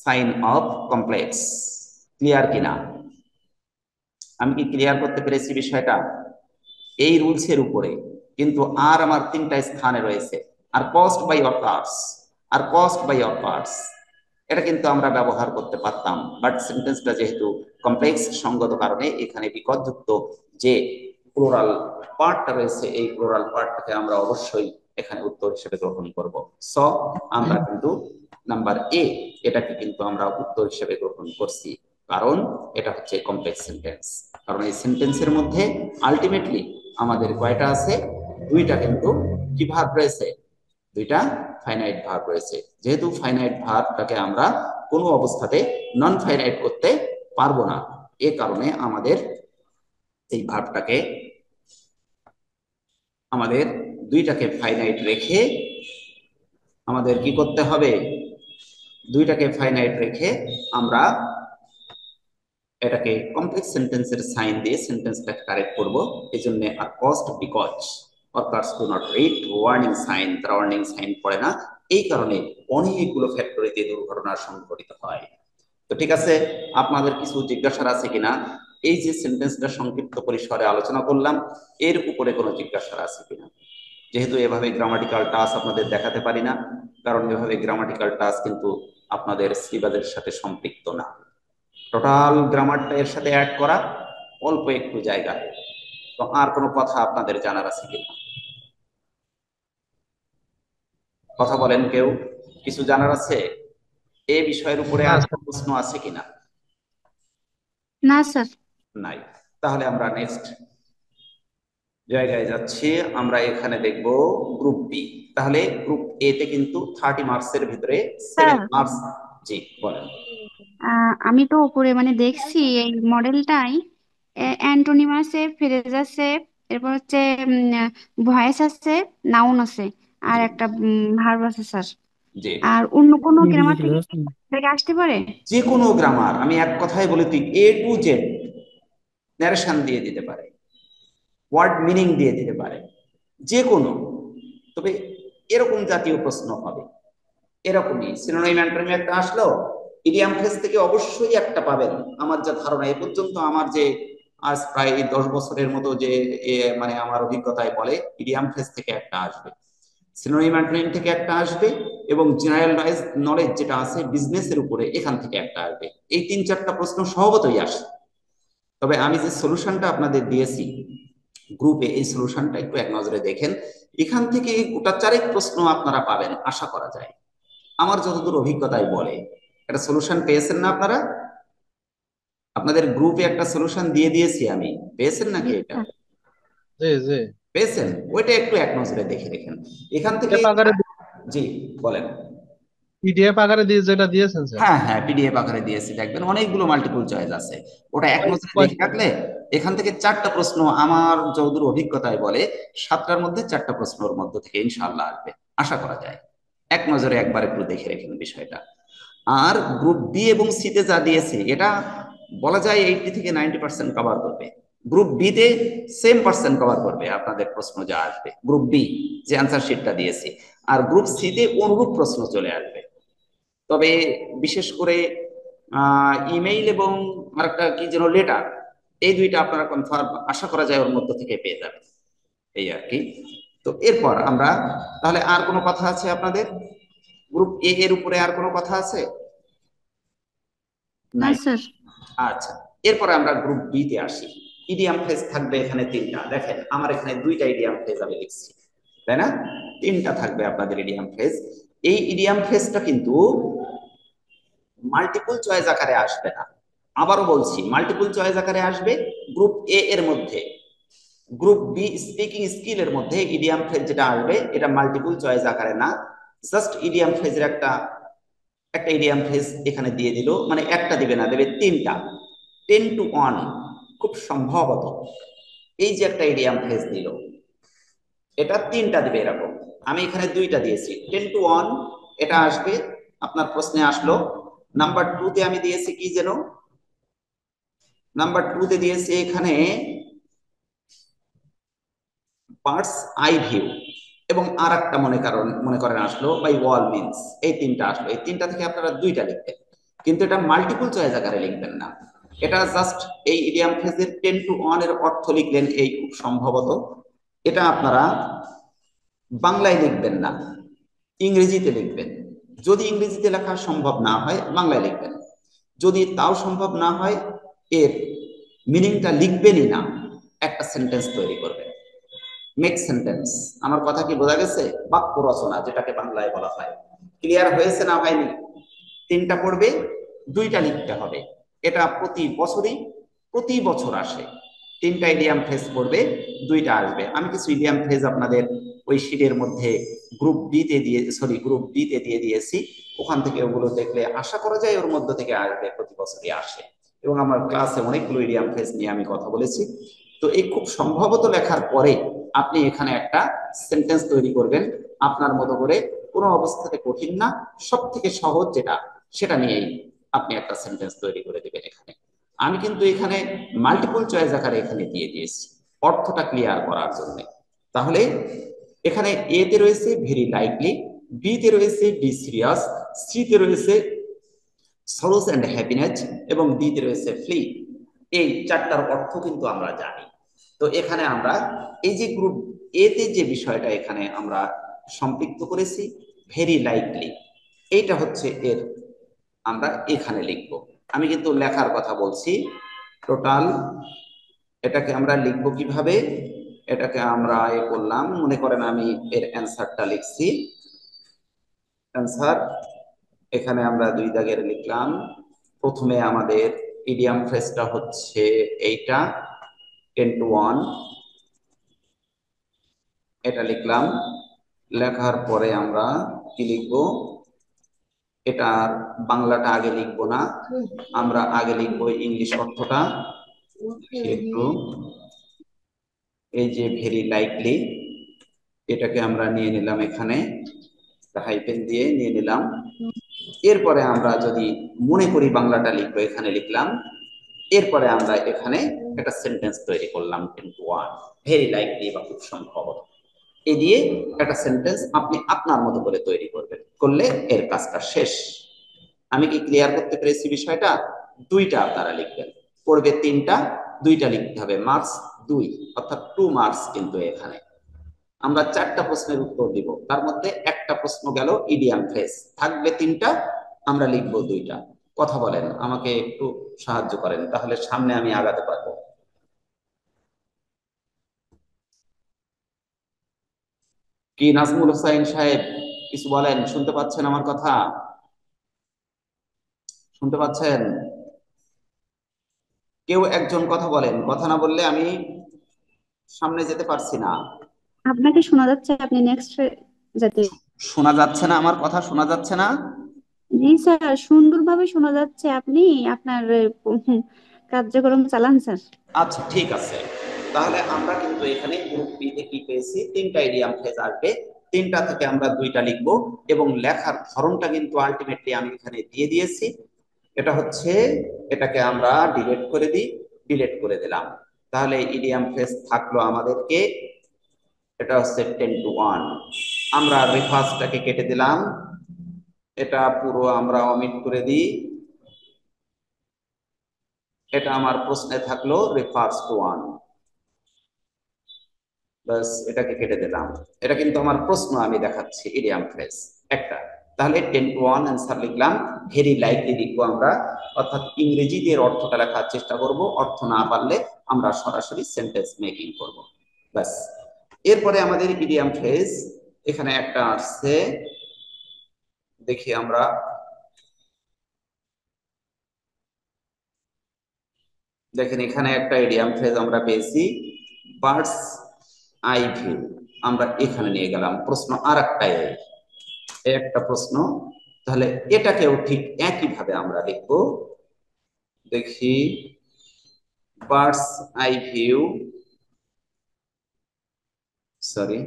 sign of complex. Clear কিনা? আমি কি ক্লিয়ার করতে পেরেছি বিষয়টা? এই রুলস এর উপরে কিন্তু আর আমার তিনটা স্থানে রয়েছে। Are caused by occurs, are caused by occurs, এটা কিন্তু আমরা ব্যবহার করতে পারতাম, বাট সেন্টেন্সটা যেহেতু কমপ্লেক্স সঙ্গত কারণে এখানে বিকল্পযুক্ত যে প্লুরাল পার্টটা রয়েছে এই প্লুরাল পার্টটাকে আমরা অবশ্যই এখানে উত্তর হিসেবে গ্রহণ করব। সো আমরা কিন্তু নাম্বার এ এটাকে কিন্তু আমরা উত্তর হিসেবে গ্রহণ করছি, কারণ এটা হচ্ছে কমপ্লেক্স সেন্টেন্স। কারণ এই সেন্টেন্সের মধ্যে আলটিমেটলি আমাদের কয়টা আছে? দুইটা কিন্তু কি ভার্ব রয়েছে? দুইটা ফাইনাইট ভার্ব রয়েছে। যেহেতু ফাইনাইট ভার্বটাকে আমরা কোনো অবস্থাতে নন ফাইনাইট করতে পারবো না, এ কারণে আমাদের এই ভার্বটাকে আমাদের দুইটাকে ফাইনাইট রেখে আমাদের কি করতে হবে? দুইটাকে ফাইনাইট রেখে আমরা এটাকে কমপ্লেক্স সেন্টেন্সের সাইন দিয়ে সেন্টেন্সটাকে কারেক্ট করব। এই জন্য আর কস্ট বিকজ অর্থাৎ do not read warning sign, তারা ওয়ার্নিং সাইন পড়ে না। এই কারণে অনেকগুলো ফ্যাক্টরিতে দুর্ঘটনা সংঘটিত হয়। তো ঠিক আছে, আপনাদের কিছু জিজ্ঞাসা আছে কিনা? এই যে সেন্টেন্সটা সংক্ষিপ্ত পরিসরে আলোচনা করলাম এর উপরে কোনো জিজ্ঞাসা আছে কিনা? যেহেতু এভাবে গ্রামাটিক্যাল টাচ আপনাদের দেখাতে পারি না, কারণ এভাবে গ্রামাটিক্যাল টাচ কিন্তু আপনাদের সিলেবাসের সাথে সম্পৃক্ত না। টোটাল গ্রামারটা এর সাথে অ্যাড করা অল্প একটু জায়গায়। তো আর কোনো কথা আপনাদের জানার আছে কিনা? কথা বলেন কেউ, কিছু জানার আছে এই বিষয়ের উপরে? না আর স্যার। প্রশ্ন আছে কিনা? না স্যার। নাই। তাহলে আমরা নেক্সট জায়গায় যাচ্ছি। আমরা এখানে দেখব গ্রুপ বি। তাহলে গ্রুপ এ তে কিন্তু 30 মার্কসের ভিতরে 7 স্যার, মার্কস। জি বলেন। আমি তো উপরে মানে দেখছি এই মডেলটাই অ্যান্টোনিম আছে, ফ্রেজ আছে, এরপর হচ্ছে ভয়েস আছে, নাউন আছে, আর জি একটা ভার্ব আছে স্যার। জি, আর অন্য কোনো গ্রামার থেকে থেকে আসতে পারে? যে কোনো গ্রামার, আমি এক কথায় বলি, তুই এ টু জেড ন্যারেশন দিয়ে দিতে পারে, ওয়ার্ড মিনিং দিয়ে দিতে পারে, যে কোনো। তবে এরকম জাতীয় প্রশ্ন হবে, এরকমই সিনোনিম অ্যান্টোনিম একটা আসলো, ইডিয়াম ফ্রেজ থেকে অবশ্যই একটা পাবেন। আমার যা ধারণা এ পর্যন্ত, আমার যে আজ প্রায় 10 বছরের মতো যে মানে আমার অভিজ্ঞতায় বলে, ইডিয়াম ফ্রেজ থেকে একটা আসবে, সিনোনিম অ্যান্টোনিম থেকে একটা আসবে, এবং জেনারেল নলেজ যেটা আছে বিজনেসের উপরে এখান থেকে একটা আসবে। এই 3-4টা প্রশ্ন স্বভাবতই আসে। তবে আমি যে সলিউশনটা আপনাদের দিয়েছি গ্রুপে, এই সলিউশনটা একটু এক নজরে দেখেন। এখান থেকে গোটা 4 প্রশ্ন আপনারা পাবেন আশা করা যায়, আমার যতদূর অভিজ্ঞতায় বলে। একটা সলিউশন পেয়েছেন না আপনারা? আপনাদের গ্রুপে একটা সলিউশন দিয়ে দিয়েছি আমি, পেয়েছেন জি নাকি? এটা স্যার। জি জি। পেয়েছেন? ওইটা একটু এক নজরে দেখে রেখেন এখান থেকে। পেপ আকারে জি বলেন। পিডিএফ আকারে দিয়ে যেটা দিয়েছেন স্যার। হ্যাঁ হ্যাঁ, পিডিএফ আকারে দিয়েছি, দেখবেন অনেকগুলো মাল্টিপল চয়েস আছে। ওটা এক নজরে দেখে কয়টা? রাখলে এখান থেকে 4টা প্রশ্ন আমার যতদূর অভিজ্ঞতায় বলে 7টার মধ্যে 4টা প্রশ্নের মধ্য থেকে ইনশাআল্লাহ আসবে, আশা করা যায়। এক নজরে একবার একটু দেখে রেখেন বিষয়টা। আর গ্রুপ বি এবং সিতে যা দিয়েছে এটা বলা যায় 80 থেকে 90% কভার করবে। গ্রুপ বি তে সেম পার্সেন্ট কভার করবে আপনাদের প্রশ্ন যা আসবে গ্রুপ বি, যে অ্যান্সার শিটটা দিয়েছি। আর গ্রুপ সি তে অনুরূপ প্রশ্ন চলে আসবে। তবে বিশেষ করে ইমেইল এবং আরেকটা কি যেন লেটার, এই দুইটা আপনারা কনফার্ম আশা করা যায় ওর মধ্য থেকে পেয়ে যাবেন, এই আর কি। তো এরপর আমরা তাহলে আর কোনো কথা আছে আপনাদের? গ্রুপ এ এর উপরে আর কোনো কথা আছে? না নাই। স্যার। আচ্ছা, এরপরে আমরা গ্রুপ বি তে আসি। ইডিয়াম ফ্রেজ থাকবে এখানে 3টা, দেখেন আমার এখানে 2টা ইডিয়াম ফ্রেজ আমি লিখছি, তাই না? 3টা থাকবে আপনাদের ইডিয়াম ফ্রেজ। এই ইডিয়াম ফ্রেজটা কিন্তু মাল্টিপল চয়েস আকারে আসবে না। আবারও বলছি, মাল্টিপল চয়েস আকারে আসবে গ্রুপ এ এর মধ্যে। গ্রুপ বি স্পিকিং স্কিল এর মধ্যে ইডিয়াম ফ্রেজ যেটা আসবে এটা মাল্টিপল চয়েস আকারে না, জাস্ট ইডিয়াম ফ্রেজের একটা একটা ইডিয়াম ফ্রেজ এখানে দিয়ে দিল, মানে একটা দিবে না, দেবে 3টা। 10 to 1 খুব সম্ভবত এই যে একটা ইডিয়াম ফ্রেজ দিল, এটা 3টা দিবে এরকম। আমি এখানে 2টা দিয়েছি। 10 to 1 এটা আসবে, আপনার প্রশ্নে আসলো। নাম্বার 2 তে আমি দিয়েছি কি যেন, নাম্বার 2 তে দিয়েছি এখানে বার্ডস আই ভিউ, এবং আর একটা মনে করেন আসলো বাই ওয়াল মিনস। এই 3টা আসলো, এই 3টা থেকে আপনারা 2টা লিখবেন, কিন্তু এটা মাল্টিপল চয়েস আকারে লিখবেন না। এটা জাস্ট এই ইডিয়াম ফ্রেজের 10 to 1 এর অর্থ লিখলেন, এই খুব সম্ভবত। এটা আপনারা বাংলায় লিখবেন না, ইংরেজিতে লিখবেন। যদি ইংরেজিতে লেখা সম্ভব না হয় বাংলায় লিখবেন। যদি তাও সম্ভব না হয় এর মিনিংটা লিখবেনই না, একটা সেন্টেন্স তৈরি করবেন, মেক সেন্টেন্স। আমার কথা কি বোঝা গেছে? বাক্য রচনা যেটাকে বাংলায় বলা হয়। ক্লিয়ার হয়েছে না হয়নি? 3টা পড়বে, 2টা লিখতে হবে। এটা প্রতি বছর আসে। 3টা ইডিয়াম ফ্রেজ পড়বে, 2টা আসবে। আমি কিছু ইডিয়াম ফ্রেজ আপনাদের ওই শিটের মধ্যে গ্রুপ বি তে দিয়ে দিয়েছি। ওখান থেকে ওগুলো দেখলে আশা করা যায় ওর মধ্য থেকে আসবে, প্রতি বছরই আসে। এবং আমার ক্লাসে অনেকগুলো ইডিয়াম ফ্রেজ নিয়ে আমি কথা বলেছি। তো এই খুব সম্ভবত লেখার পরে আপনি এখানে একটা সেন্টেন্স তৈরি করবেন আপনার মতো করে, কোনো অবস্থাতে কঠিন না, সব থেকে সহজ যেটা সেটা নিয়েই আপনি একটা সেন্টেন্স তৈরি করে দিবেন এখানে। আমি কিন্তু এখানে মাল্টিপল চয়েস আকারে এখানে দিয়ে দিয়েছি অর্থটা ক্লিয়ার করার জন্য। তাহলে এখানে এ তে রয়েছে ভেরি লাইকলি, বি তে রয়েছে বি সিরিয়াস, সি তে রয়েছে সরোস অ্যান্ড হ্যাপিনেস, এবং ডি তে রয়েছে ফ্লি। এই 4টার অর্থ কিন্তু আমরা জানি। তো এখানে আমরা এই যে গ্রুপ এ তে যে বিষয়টা এখানে আমরা সম্পৃক্ত করেছি, ভেরি লাইকলি, এইটা হচ্ছে এর আমরা এখানে লিখব। আমি কিন্তু লেখার কথা বলছি টোটাল। এটাকে আমরা লিখবো কিভাবে? এটাকে আমরা করলাম, মনে করেন আমি এর অ্যান্সারটা লিখছি। অ্যান্সার এখানে আমরা 2 দাগের লিখলাম। প্রথমে আমাদের ইডিয়াম ফ্রেজটা হচ্ছে এইটা, 10 to 1, এটা লিখলাম। লেখার পরে আমরা কি লিখবো? এটার বাংলাটা আগে লিখবো না, আমরা আগে লিখবো ইংলিশ অর্থটা। একটু এই যে ভেরি লাইকলি, এটাকে আমরা নিয়ে নিলাম, এখানে হাইফেন দিয়ে নিয়ে নিলাম। এরপরে আমরা যদি মনে করি বাংলাটা লিখবো, এখানে লিখলাম। এরপরে আমরা এখানে একটা সেন্টেন্স তৈরি করলাম, 10 to 1, ভেরি লাইকলি বা খুব সম্ভবত। এই দিয়ে একটা সেন্টেন্স আপনি আপনার মতো করে তৈরি করবেন, করলে এর কাজটা শেষ। আমি কি ক্লিয়ার করতে পেরেছি বিষয়টা? 2টা আপনারা লিখবেন, পড়বে 3টা, 2টা লিখতে হবে, মার্কস 2, অর্থাৎ 2 মার্কস। কিন্তু এখানে আমরা 4টা প্রশ্নের উত্তর দিব, তার মধ্যে একটা প্রশ্ন গেল ইডিয়াম ফ্রেজ, থাকবে 3টা, আমরা লিখবো 2টা। কথা বলেন, আমাকে একটু সাহায্য করেন, তাহলে সামনে আমি আগাতে পারবো। কি নাজমুল হোসাইন সাহেব, কিছু বলেন? শুনতে পাচ্ছেন আমার কথা? শুনতে পাচ্ছেন? কেউ একজন কথা বলেন, কথা না বললে আমি সামনে যেতে পারছি না। আপনাকে শোনা যাচ্ছে, আপনি নেক্সট যেতে। শোনা যাচ্ছে না? আমার কথা শোনা যাচ্ছে না? জি স্যার, সুন্দরভাবে শোনা যাচ্ছে। আপনি আপনার কার্যক্রম চালান স্যার। আচ্ছা, ঠিক আছে। তাহলে আমরা কিন্তু এখানে গ্রুপ বি তে কি পেয়েছি, তিনটা ইডিয়াম ফ্রেজ আসবে, তিনটা থেকে আমরা দুইটা লিখব, এবং লেখার ধরনটা কিন্তু আলটিমেটলি আমি এখানে দিয়ে দিয়েছি। এটা হচ্ছে, এটাকে আমরা ডিলিট করে দিই, ডিলিট করে দিলাম। তাহলে ইডিয়াম ফ্রেজ থাকলো আমাদেরকে, এটা হচ্ছে 10 to 1। আমরা রেফারেন্সটাকে কেটে দিলাম, এটা পুরো আমরা অমিট করে দিই। এটা আমার প্রশ্নে থাকলো রেফার্স টু 1, বাস এটাকে কেটে দিলাম। এটা কিন্তু আমার প্রশ্ন আমি দেখাচ্ছি ইডিয়াম ফ্রেজ একটা। তাহলে 10 to 1 অ্যান্সার লিখলাম। ভেরি লাইকলি লিখবো আমরা, অর্থাৎ ইংরেজিতে এর অর্থটা লেখার চেষ্টা করব, অর্থ না পারলে আমরা সরাসরি সেন্টেন্স মেকিং করব। বাস। এরপরে আমাদের ইডিয়াম ফ্রেজ এখানে একটা আসছে, দেখি আমরা। দেখেন এখানে একটা ইডিয়াম ফ্রেজ আমরা পেয়েছি, বার্ডস আই ভিউ। আমরা এখানে নিয়ে গেলাম, প্রশ্ন আর একটাই, একটা প্রশ্ন। তাহলে এটাকেও ঠিক একই ভাবে আমরা লিখবো। দেখি, birds eye view, sorry,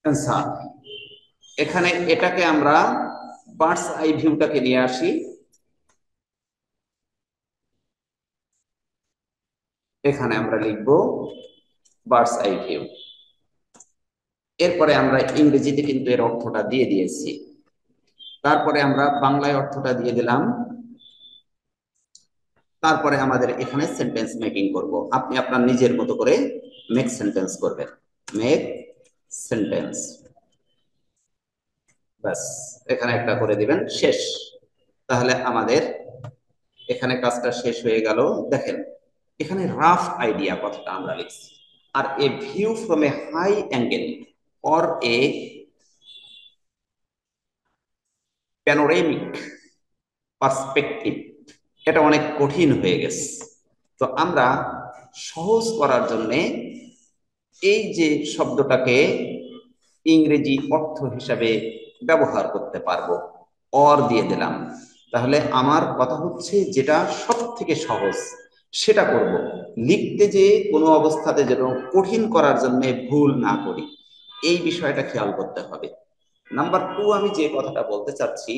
answer. এখানে এটাকে আমরা বার্ডস আই ভিউটাকে নিয়ে আসি, এখানে আমরা লিখবো বার্ডস আই ভিউ। এরপরে আমরা ইংরেজিতে কিন্তু এর অর্থটা দিয়ে দিয়েছি, তারপরে আমরা বাংলায় অর্থটা দিয়ে দিলাম। তারপরে আমাদের এখানে সেন্টেন্স মেকিং করব। আপনি আপনার নিজের মতো করে মেক সেন্টেন্স করবেন, মেক সেন্টেন্স। ব্যাস, এখানে একটা করে দিবেন, শেষ। তাহলে আমাদের এখানে কাজটা শেষ হয়ে গেল। দেখেন এখানে রাফ আইডিয়া কথাটা আমরা লিখছি, আর a view from a high angle or a panoramic perspective, এটা অনেক কঠিন হয়ে গেছে। তো আমরা সহজ করার জন্য এই যে শব্দটাকে ইংরেজি অর্থ হিসাবে ব্যবহার করতে পারবো, অর দিয়ে দিলাম। তাহলে আমার কথা হচ্ছে যেটা সব থেকে সহজ সেটা করব, লিখতে যে কোনো অবস্থাতে যেন কঠিন করার জন্য ভুল না করি, এই বিষয়টা খেয়াল করতে হবে। নাম্বার 2, আমি যে কথাটা বলতে চাচ্ছি,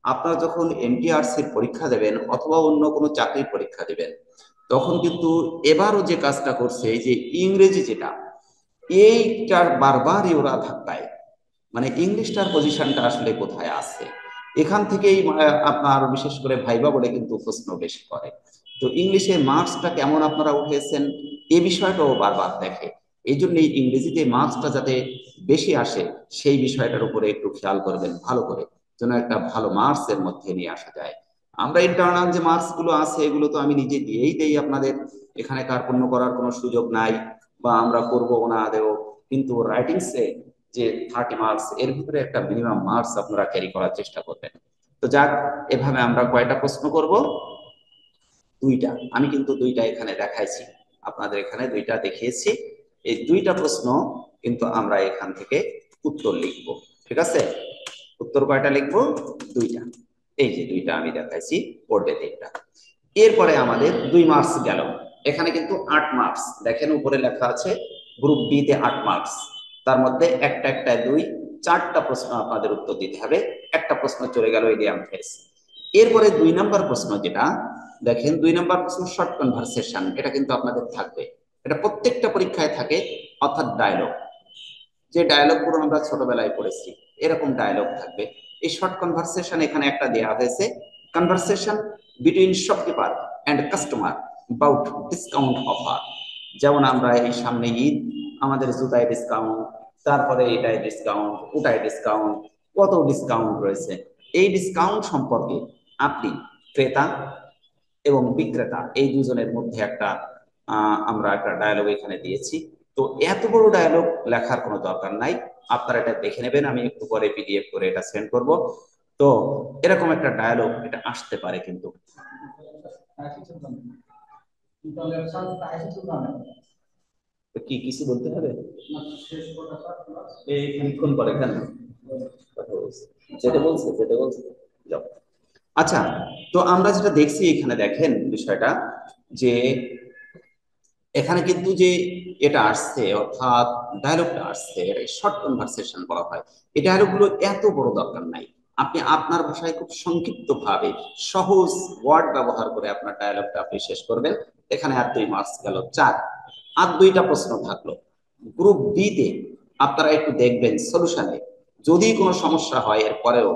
আপনারা যখন এনটিআরসির পরীক্ষা দেবেন অথবা অন্য কোনো চাকরির পরীক্ষা দেবেন, তখন কিন্তু এবারও যে কাজটা করছে, এই যে ইংরেজি যেটা, এইটার বারবারই ওরা ধাক্কায়, মানে ইংলিশটার পজিশনটা আসলে কোথায় আছে, এখান থেকেই আপনার বিশেষ করে ভাইবা বলে কিন্তু প্রশ্ন বেশি করে। তো ইংলিশে মার্কসটা কেমন আপনারা উঠেছেন এই বিষয়টাও বারবার দেখে। এই জন্য ইংরেজিতে মার্কসটা যাতে বেশি আসে সেই বিষয়টার উপরে একটু খেয়াল করবেন ভালো করে, যেন একটা ভালো মার্কস এর মধ্যে নিয়ে আসা যায়। আমরা ইন্টারনাল যে মার্কস গুলো আছে এগুলো তো আমি নিজে দিয়েই দেই আপনাদের, এখানে কার্পণ্য করার কোনো সুযোগ নাই, বা আমরা করবো না দেও। কিন্তু রাইটিংসে যে 30 মার্কস, এর ভিতরে একটা মিনিমাম মার্কস আপনারা ক্যারি করার চেষ্টা করবেন। তো যাক, এভাবে আমরা কয়টা প্রশ্ন করব, দুইটা। আমি কিন্তু দুইটা এখানে দেখাইছি, আপনাদের এখানে দুইটা দেখিয়েছি। এই দুইটা প্রশ্ন কিন্তু আমরা এখান থেকে উত্তর লিখব, ঠিক আছে? উত্তর কয়টা লিখব, দুইটা। এই যে দুইটা আমি দেখাইছি, পড়বে তিনটা। এরপরে আমাদের 2 মার্কস গেল, এখানে কিন্তু 8 মার্কস। দেখেন উপরে লেখা আছে গ্রুপ বি তে 8 মার্কস, তার মধ্যে একটা একটা দুই, 4টা প্রশ্ন আপনাদের উত্তর দিতে হবে। একটা প্রশ্ন চলে গেল ইডিয়াম ফ্রেজ। এরপরে 2 নম্বর প্রশ্ন যেটা, দেখেন 2 নম্বর প্রশ্ন শর্ট কনভারসেশন, এটা কিন্তু আপনাদের থাকবে, এটা প্রত্যেকটা পরীক্ষায় থাকে। অর্থাৎ ডায়লগ, যে ডায়লগ গুলো আমরা ছোটবেলায় পড়েছি এরকম ডায়লগ থাকবে। এই শর্ট কনভারসেশন এখানে একটা দেয়া হয়েছে, conversation between shopkeeper and customer about discount offer. যেমন আমরা এই সামনে ঈদ, আমাদের জুতায় ডিসকাউন্ট, তারপরে এটায় ডিসকাউন্ট, ওটায় ডিসকাউন্ট, কত ডিসকাউন্ট রয়েছে, এই ডিসকাউন্ট সম্পর্কে আপনি ক্রেতা এবং বিক্রেতা এই দুজনের মধ্যে একটা আমরা একটা ডায়লগ এখানে দিয়েছি। তো এত বড় ডায়লগ লেখার কোনো দরকার নাই, আপনারা এটা দেখে নেবেন, আমি একটু পরে পিডিএফ করে এটা সেন্ড করব। তো এরকম একটা ডায়লগ এটা আসতে পারে কিন্তু। তো কি কিছু বলতে হবে এই খানিকক্ষণ পরে কেন কথা বলছে যেটা বলছে যাও। আচ্ছা, তো আমরা যেটা দেখছি এখানে দেখেন বিষয়টা যে এখানে কিন্তু যে এটা আসছে অর্থাৎ ডায়লগটা আসছে এটা শর্ট কনভারসেশন বলা হয়। এই ডায়লগগুলো এত বড় দরকার নাই। আপনি আপনার ভাষায় খুব সংক্ষিপ্ত ভাবে সহজ ওয়ার্ড ব্যবহার করে আপনার ডায়লগটা আপনি শেষ করবেন। এখানে আর 2 মার্কস গেল 4। আর 2টা প্রশ্ন থাকলো। গ্রুপ বি তে আপনারা একটু দেখবেন সলিউশনে যদি কোনো সমস্যা হয় এর পরেও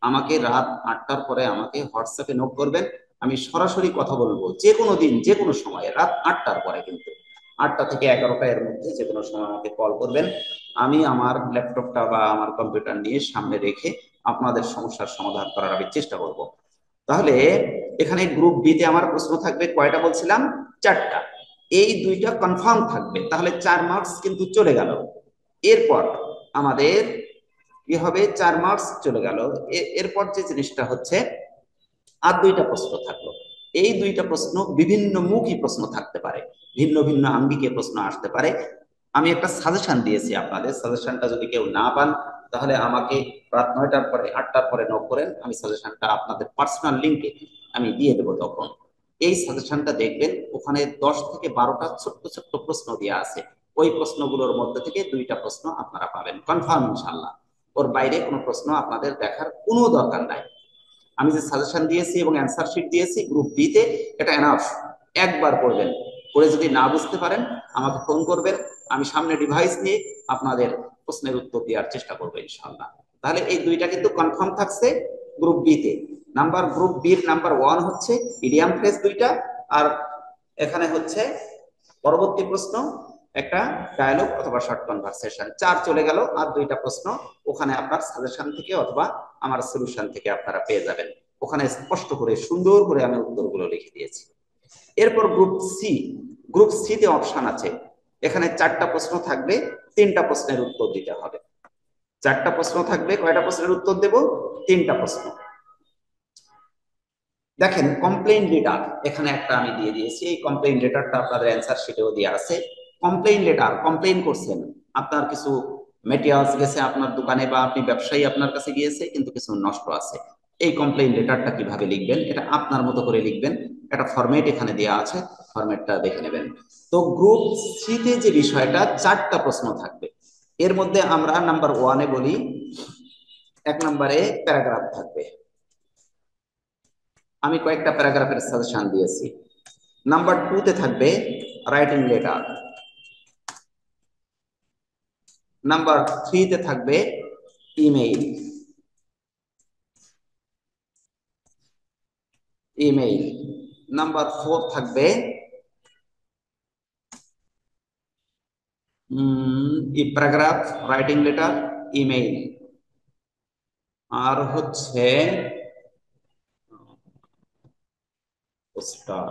আমাকে রাত 8টার পরে আমাকে হোয়াটসঅ্যাপে নোট করবেন। আমি সরাসরি কথা বলবো যে কোনো দিন যে কোনো সময় রাত 8টার পরে, কিন্তু 8টা থেকে 11টা এর মধ্যে যে কোনো সময় আমাকে কল করবেন। আমি আমার ল্যাপটপটা বা আমার কম্পিউটার নিয়ে সামনে রেখে আপনাদের সমস্যার সমাধান করার আমি চেষ্টা করব। তাহলে এখানে গ্রুপ বি তে আমার প্রশ্ন থাকবে কয়টা বলছিলাম? 4টা। এই 2টা কনফার্ম থাকবে, তাহলে 4 মার্কস কিন্তু চলে গেল। এরপর আমাদের কি হবে? 4 মার্কস চলে গেল। এরপর যে জিনিসটা হচ্ছে আর 2টা প্রশ্ন থাকলো। এই 2টা প্রশ্ন বিভিন্ন মুখী প্রশ্ন থাকতে পারে, ভিন্ন ভিন্ন আঙ্গিকে প্রশ্ন আসতে পারে। আমি একটা সাজেশন দিয়েছি আপনাদের, সাজেশনটা যদি কেউ না পান তাহলে আমাকে রাত 9টার পরে 8টার পরে নক করেন, আমি সাজেশনটা আপনাদের পার্সোনাল লিঙ্কে আমি দিয়ে দেবো। তখন এই সাজেশনটা দেখবেন, ওখানে 10 থেকে 12টা ছোট্ট ছোট্ট প্রশ্ন দেওয়া আছে। ওই প্রশ্নগুলোর মধ্যে থেকে 2টা প্রশ্ন আপনারা পাবেন কনফার্ম ইনশাল্লাহ। ওর বাইরে কোনো প্রশ্ন আপনাদের দেখার কোনো দরকার নাই। আমি যে সাজেশন দিয়েছি এবং অ্যান্সার শিট দিয়েছি গ্রুপ বি তে, এটা এনাফ। একবার পড়বেন, পড়ে যদি না বুঝতে পারেন আমাকে ফোন করবেন, আমি সামনে ডিভাইস নিয়ে আপনাদের প্রশ্নের উত্তর দেওয়ার চেষ্টা করবো ইনশাআল্লাহ। তাহলে এই 2টা কিন্তু কনফার্ম থাকছে গ্রুপ বি তে। গ্রুপ বির নাম্বার 1 হচ্ছে ইডিয়াম ফ্রেজ 2টা, আর এখানে হচ্ছে পরবর্তী প্রশ্ন একটা ডায়লগ অথবা শর্ট কনভারসেশন। 4 চলে গেল, আর 2টা প্রশ্ন ওখানে আপনার সাজেশন থেকে অথবা আমার সলিউশন থেকে আপনারা পেয়ে যাবেন। ওখানে স্পষ্ট করে সুন্দর করে আমি উত্তরগুলো লিখে দিয়েছি। এরপর গ্রুপ সি। গ্রুপ সি তে অপশন আছে, এখানে 4টা প্রশ্ন থাকবে, 3টা প্রশ্নের উত্তর দিতে হবে। 4টা প্রশ্ন থাকবে, কয়টা প্রশ্নের উত্তর দেব? 3টা প্রশ্ন। দেখেন কমপ্লেইন লেটার এখানে একটা আমি দিয়ে দিয়েছি, এই কমপ্লেইন লেটারটা আপনাদের অ্যান্সার শিটেও দেওয়া আছে। কমপ্লেইন লেটার, কমপ্লেইন করছেন, আপনার কিছু মেটেরিয়ালস গেছে আপনার দোকানে বা আপনি ব্যবসায়ী আপনার কাছে গিয়েছে কিন্তু কিছু নষ্ট আছে। এই কমপ্লেইন লেটারটা কিভাবে লিখবেন এটা আপনার মতো করে লিখবেন। একটা ফরম্যাট এখানে দেওয়া আছে, ফরম্যাটটা দেখে নেবেন। তো গ্রুপ সি তে যে বিষয়টা 4টা প্রশ্ন থাকবে, এর মধ্যে আমরা নাম্বার 1-এ বলি 1 নম্বরে প্যারাগ্রাফ থাকবে। আমি কয়েকটা প্যারাগ্রাফের সাজেশন দিয়েছি। নাম্বার 2 তে থাকবে রাইটিং লেটার। নাম্বার 3 তে থাকবে ইমেইল। নাম্বার 4 থাকবে প্যারাগ্রাফ, রাইটিং লেটার, ইমেইল। আর হচ্ছে পোস্টার।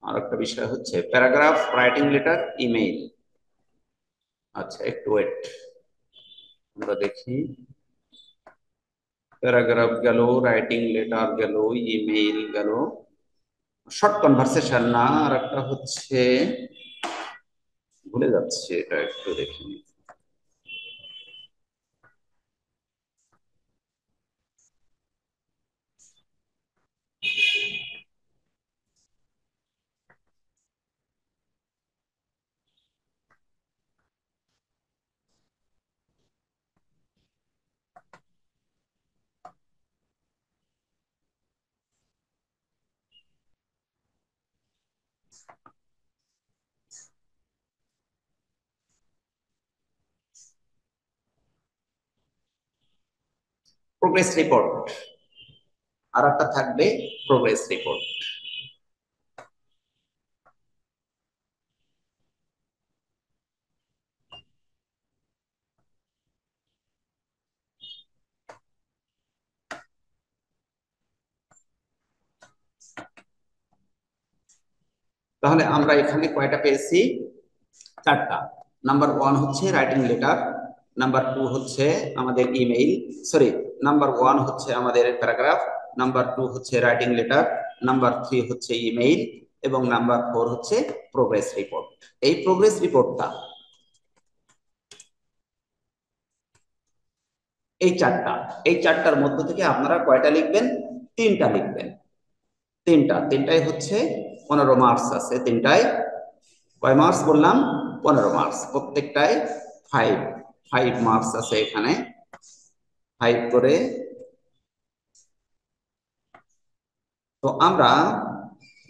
আর একটা বিষয় হচ্ছে প্যারাগ্রাফ, রাইটিং লেটার, ইমেইল। আচ্ছা একটু ওয়েট, আমরা দেখি। প্যারাগ্রাফ গেল, রাইটিং লেটার গেল, ইমেইল গেল, শর্ট কনভারসেশন না, আর একটা হচ্ছে ভুলে যাচ্ছে, এটা একটু দেখি। প্রোগ্রেস রিপোর্ট, আর একটা থাকবে প্রোগ্রেস রিপোর্ট। তাহলে আমরা এখানে কয়টা পেয়েছি? 4টা। নাম্বার 1 হচ্ছে রাইটিং লেটার, নাম্বার 2 হচ্ছে আমাদের ইমেইল, সরি নাম্বার 1 হচ্ছে আমাদের প্যারাগ্রাফ, নাম্বার 2 হচ্ছে রাইটিং লেটার, নাম্বার 3 হচ্ছে ইমেইল, এবং নাম্বার 4 হচ্ছে প্রোগ্রেস রিপোর্ট। এই প্রোগ্রেস রিপোর্টটা এই চারটার মধ্য থেকে আপনারা কয়টা লিখবেন? 3টা লিখবেন। তিনটায় হচ্ছে 15 মার্কস আছে। তিনটায় কয় মার্কস বললাম? 15 মার্কস। প্রত্যেকটায় 5 5 মার্কস আছে এখানে, 5 করে। তো আমরা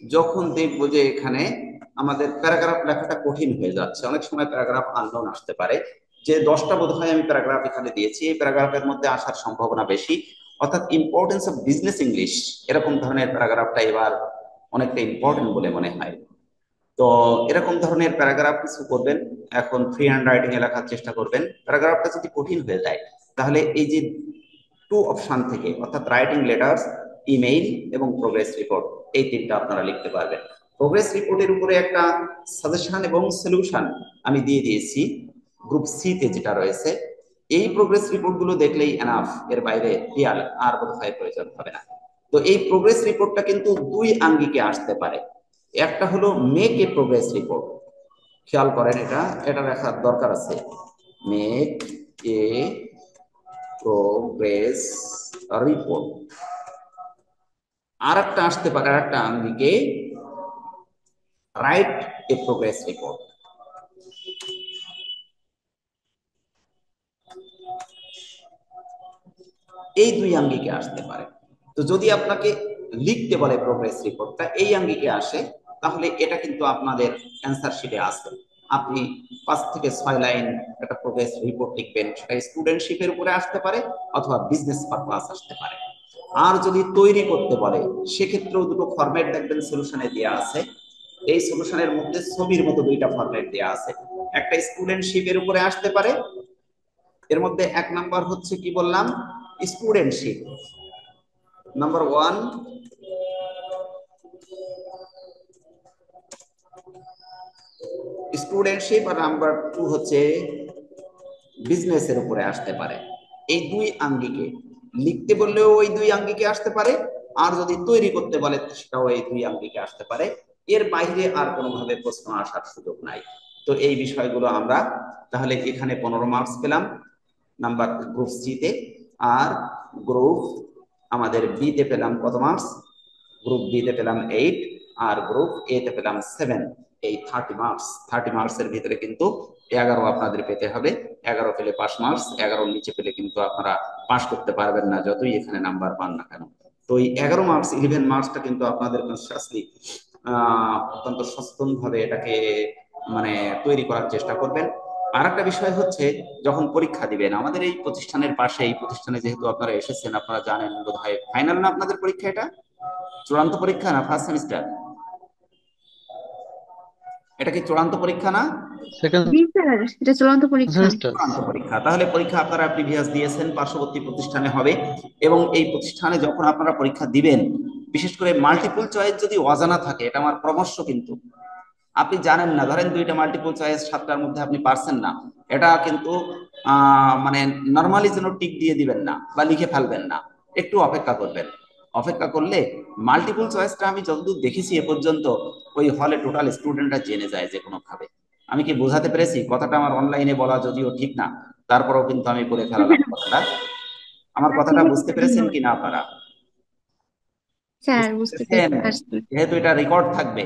যখন দেখবো যে এখানে আমাদের প্যারাগ্রাফ লেখাটা কঠিন হয়ে যাচ্ছে, অনেক সময় প্যারাগ্রাফ আননোন আসতে পারে, যে 10টা বোধহয় আমি প্যারাগ্রাফ এখানে দিয়েছি, এই প্যারাগ্রাফের মধ্যে আসার সম্ভাবনা বেশি, অর্থাৎ ইম্পর্টেন্স অফ বিজনেস ইংলিশ, এরকম ধরনের প্যারাগ্রাফটা এবার অনেকটা ইম্পর্টেন্ট বলে মনে হয়। তো এরকম ধরনের প্যারাগ্রাফ কিছু করবেন, এখন ফ্রি হ্যান্ড রাইটিং এ লেখার চেষ্টা করবেন। প্যারাগ্রাফটা যদি কঠিন হয়ে যায়, তাহলে এই যে 2 অপশন থেকে, অর্থাৎ রাইটিং লেটার্স, ইমেইল এবং প্রোগ্রেস রিপোর্ট, এই 3টা আপনারা লিখতে পারবেন। প্রোগ্রেস রিপোর্টের উপরে একটা সাজেশন এবং সলিউশন আমি দিয়ে দিয়েছি গ্রুপ সি তে যেটা রয়েছে। এই প্রোগ্রেস রিপোর্ট গুলো দেখলেই এনাফ, এর বাইরে দেয়াল আর বোধহয় প্রয়োজন হবে না। তো এই প্রোগ্রেস রিপোর্টটা কিন্তু 2 আঙ্গিকে আসতে পারে। একটা হলো মেক এ প্রোগ্রেস রিপোর্ট, খেয়াল করেন, এটা দেখার দরকার আছে। Make a progress report. আর একটা আসতে পারে, আর একটা আঙ্গিকে রাইট এ প্রোগ্রেস রিপোর্ট। এই 2 আঙ্গিকে আসতে পারে। তো যদি আপনাকে লিখতে বলে প্রোগ্রেস রিপোর্টটা এই আঙ্গিকে আসে, তাহলে এটা কিন্তু আপনাদের অ্যান্সার শিটে আসবে। আপনি 5 থেকে 6 লাইন একটা প্রোগ্রেস রিপোর্ট লিখবেন, সেটা স্টুডেন্টশিপের উপরে আসতে পারে অথবা বিজনেস পারপাস আসতে পারে। আর যদি তৈরি করতে বলে, সেক্ষেত্রেও দুটো ফরম্যাট দেখবেন সলিউশনে দেওয়া আছে। এই সলিউশনের মধ্যে ছবির মতো 2টা ফরম্যাট দেওয়া আছে। একটা স্টুডেন্টশিপের উপরে আসতে পারে, এর মধ্যে 1 নাম্বার হচ্ছে কি বললাম? স্টুডেন্টশিপ, নাম্বার 1 স্টুডেন্টশিপ, আর নাম্বার 2 হচ্ছে বিজনেসের উপরে আসতে পারে। এই 2 আঙ্গিকে লিখতে বললেও ওই 2 আঙ্গিকে আসতে পারে, আর যদি তৈরি করতে বলে সেটাও এই 2 আঙ্গিকে আসতে পারে। এর বাইরে আর কোনোভাবে প্রশ্ন আসার সুযোগ নাই। তো এই বিষয়গুলো আমরা তাহলে এখানে 15 মার্কস পেলাম নাম্বার গ্রুপ সি তে, আর গ্রুপ আমাদের বি তে পেলাম কত মার্কস? গ্রুপ বি তে পেলাম 8, আর গ্রুপ এ তে পেলাম 7। এই 30 মার্কস, 30 মার্কসের ভিতরে কিন্তু 11 আপনাদের পেতে হবে। 11 পেলে পাস মার্কস, 11 নিচে পেলে কিন্তু আপনারা পাস করতে পারবেন না, যতই এখানে নাম্বার পান না কেন। তো এই 11 মার্কস, 11 মার্কসটা কিন্তু আপনাদের কনসিয়াসলি অত্যন্ত সচেতন ভাবে এটাকে মানে তৈরি করার চেষ্টা করবেন। আর একটা বিষয় হচ্ছে, যখন পরীক্ষা দিবেন, আমাদের এই প্রতিষ্ঠানের পাশে, এই প্রতিষ্ঠানে যেহেতু আপনারা এসেছেন, আপনারা জানেন বোধহয় ফাইনাল না আপনাদের পরীক্ষা, এটা চূড়ান্ত পরীক্ষা না ফার্স্ট সেমিস্টার? এটা কি চূড়ান্ত পরীক্ষা না? সেকেন্ড জি স্যার, এটা চূড়ান্ত পরীক্ষা। সেমিস্টার। চূড়ান্ত পরীক্ষা। তাহলে পরীক্ষা আপনারা প্রিভিয়াস দিয়েছেন, পার্শ্ববর্তী প্রতিষ্ঠানে হবে, এবং এই প্রতিষ্ঠানে যখন আপনারা পরীক্ষা দিবেন, বিশেষ করে মাল্টিপল চয়েস যদি অজানা থাকে, এটা আমার পরামর্শ কিন্তু, আপনি জানেন না, ধরেন 2টা মাল্টিপল চয়েস 7টার মধ্যে আপনি পারছেন না, এটা কিন্তু মানে নর্মালি যেন টিক দিয়ে দিবেন না বা লিখে ফেলবেন না, একটু অপেক্ষা করবেন। অপেক্ষা করলে মাল্টিপল চয়েসটা আমি যতদূর দেখেছি এ পর্যন্ত, ওই হলে টোটাল স্টুডেন্টরা জেনে যায় যে কোনো ভাবে। আমি কি বোঝাতে পেরেছি? কথাটা আমার অনলাইনে বলা যদিও ঠিক না, তারপরেও কিন্তু আমি বলে ফেলালাম কথাটা। আমার না, কথাটা ঠিক আছে বুঝতে স্যার, পেরেছেন ধন্যবাদ। কি না আপনারা? স্যার বুঝতে বুঝতে পেরেছেন? পারছি। যেহেতু এটা রেকর্ড থাকবে,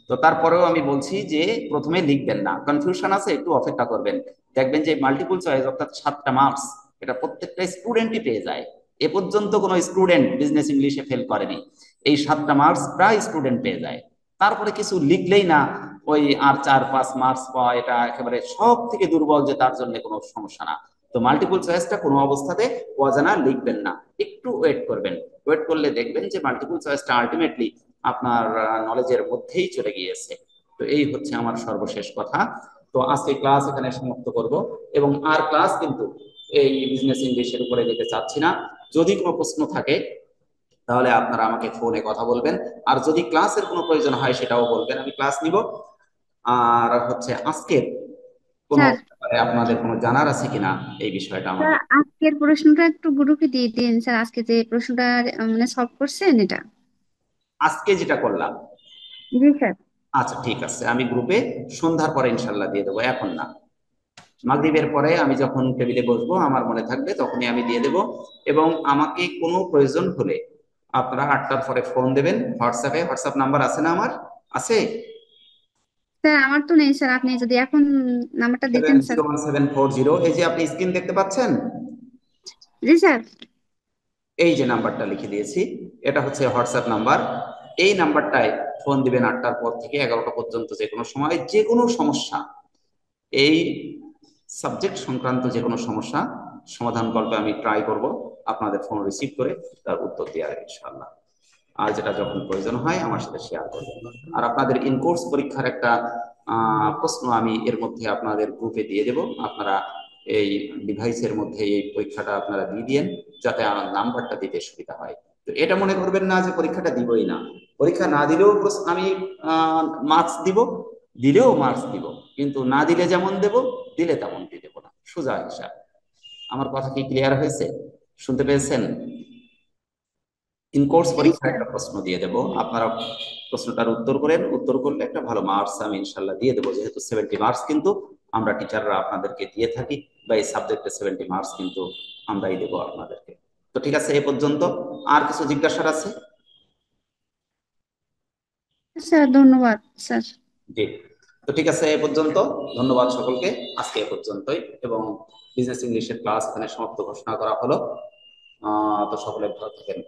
তো তারপরেও আমি বলছি যে প্রথমে লিখবেন না, কনফিউশন আছে, একটু অপেক্ষা করবেন। দেখবেন যে মাল্টিপল চয়েস অর্থাৎ 7টা মার্কস, এটা প্রত্যেকটা স্টুডেন্টই পেয়ে যায়। এ পর্যন্ত কোনো স্টুডেন্ট বিজনেস ইংলিশে ফেল করেনি। এই 7টা মার্কস প্রায় স্টুডেন্ট পেয়ে যায়। তারপরে কিছু লিখলেই না ওই আর 4-5 মার্কস পাওয়া, এটা একেবারে সব থেকে দুর্বল, যে তার জন্য কোনো সমস্যা না। তো মাল্টিপল চয়েসটা কোনো অবস্থাতে অজানা লিখবেন না, একটু ওয়েট করবেন। ওয়েট করলে দেখবেন যে মাল্টিপল চয়েসটা আলটিমেটলি আপনার নলেজের মধ্যেই চলে গিয়েছে। তো এই হচ্ছে আমার সর্বশেষ কথা। তো আজকে ক্লাস এখানে সমাপ্ত করব, এবং আর ক্লাস কিন্তু এই বিজনেস ইংলিশের উপরে যেতে চাচ্ছি না। যদি কোনো প্রশ্ন থাকে তাহলে আপনারা আমাকে ফোনে কথা বলবেন, আর যদি ক্লাসের কোনো প্রয়োজন হয় সেটাও বলবেন, আমি ক্লাস নিব। আর হচ্ছে আজকের কোনো স্যার, ব্যাপারে আপনাদের কোনো জানার আছে কিনা এই বিষয়টা স্যার আমাকে। আজকের প্রশ্নটা একটু গ্রুপে দিয়ে দিন স্যার, আজকে যে প্রশ্নটা মানে সলভ করছেন এটা। আজকে যেটা করলাম, জি স্যার। আচ্ছা ঠিক আছে, আমি গ্রুপে সন্ধ্যার পরে ইনশাল্লাহ দিয়ে দেবো, এখন না। মাগরিবের পরে আমি যখন টেবিলে বসবো আমার মনে থাকবে তখনই আমি দিয়ে দেব। এবং আমাকে কোনো প্রয়োজন হলে আপনারা 8টার পরে ফোন দেবেন হোয়াটসঅ্যাপে। হোয়াটসঅ্যাপ নাম্বার আছে না আমার? আছে। স্যার আমার তো নেই স্যার, আপনি যদি এখন নাম্বারটা সেভেন দিতেন sir. Zero one seven four zero এই যে আপনি স্ক্রিন দেখতে পাচ্ছেন, জি স্যার। এই যে নাম্বারটা লিখে দিয়েছি, এটা হচ্ছে হোয়াটসঅ্যাপ নাম্বার। এই নাম্বারটায় ফোন দিবেন 8টার পর থেকে 11টা পর্যন্ত, যে কোনো সময় যে কোনো সমস্যা, এই সাবজেক্ট সংক্রান্ত যে কোনো সমস্যা সমাধান করতে আমি ট্রাই করব আপনাদের ফোন রিসিভ করে তার উত্তর দেওয়ার ইনশাআল্লাহ। আর যেটা যখন প্রয়োজন হয় আমার সাথে শেয়ার করবেন। আর আপনাদের ইন কোর্স পরীক্ষার একটা প্রশ্ন আমি এর মধ্যে আপনাদের গ্রুপে দিয়ে দেব। আপনারা এই ডিভাইসের মধ্যে এই পরীক্ষাটা আপনারা দিয়ে দিয়েন, যাতে আমার নাম্বারটা দিতে সুবিধা হয়। তো এটা মনে করবেন না যে পরীক্ষাটা দিবই না, পরীক্ষা না দিলেও আমি মার্কস দিব, দিলেও মার্কস দিব, কিন্তু না দিলে যেমন দেব, দিলে তেমন দিয়ে দেবো না, সোজা হিসাব। আমার কথা কি ক্লিয়ার হয়েছে? শুনতে পেয়েছেন? ইন কোর্স জি পরীক্ষার স্যার। একটা প্রশ্ন দিয়ে দেব, আপনারা প্রশ্নটার উত্তর করেন, উত্তর করলে একটা ভালো মার্কস আমি ইনশাল্লাহ দিয়ে দেবো। যেহেতু 70 মার্কস কিন্তু আমরা টিচাররা আপনাদেরকে দিয়ে থাকি, বা এই সাবজেক্টে 70 মার্কস কিন্তু আমরাই দেবো আপনাদেরকে। তো ঠিক আছে, এ পর্যন্ত। আর কিছু জিজ্ঞাসার আছে? স্যার ধন্যবাদ স্যার। জি। তো ঠিক আছে, এ পর্যন্ত। ধন্যবাদ সকলকে, আজকে এ পর্যন্তই। এবং বিজনেস ইংলিশের ক্লাস এখানে সমাপ্ত ঘোষণা করা হলো। তো সকলে ভালো থাকেন।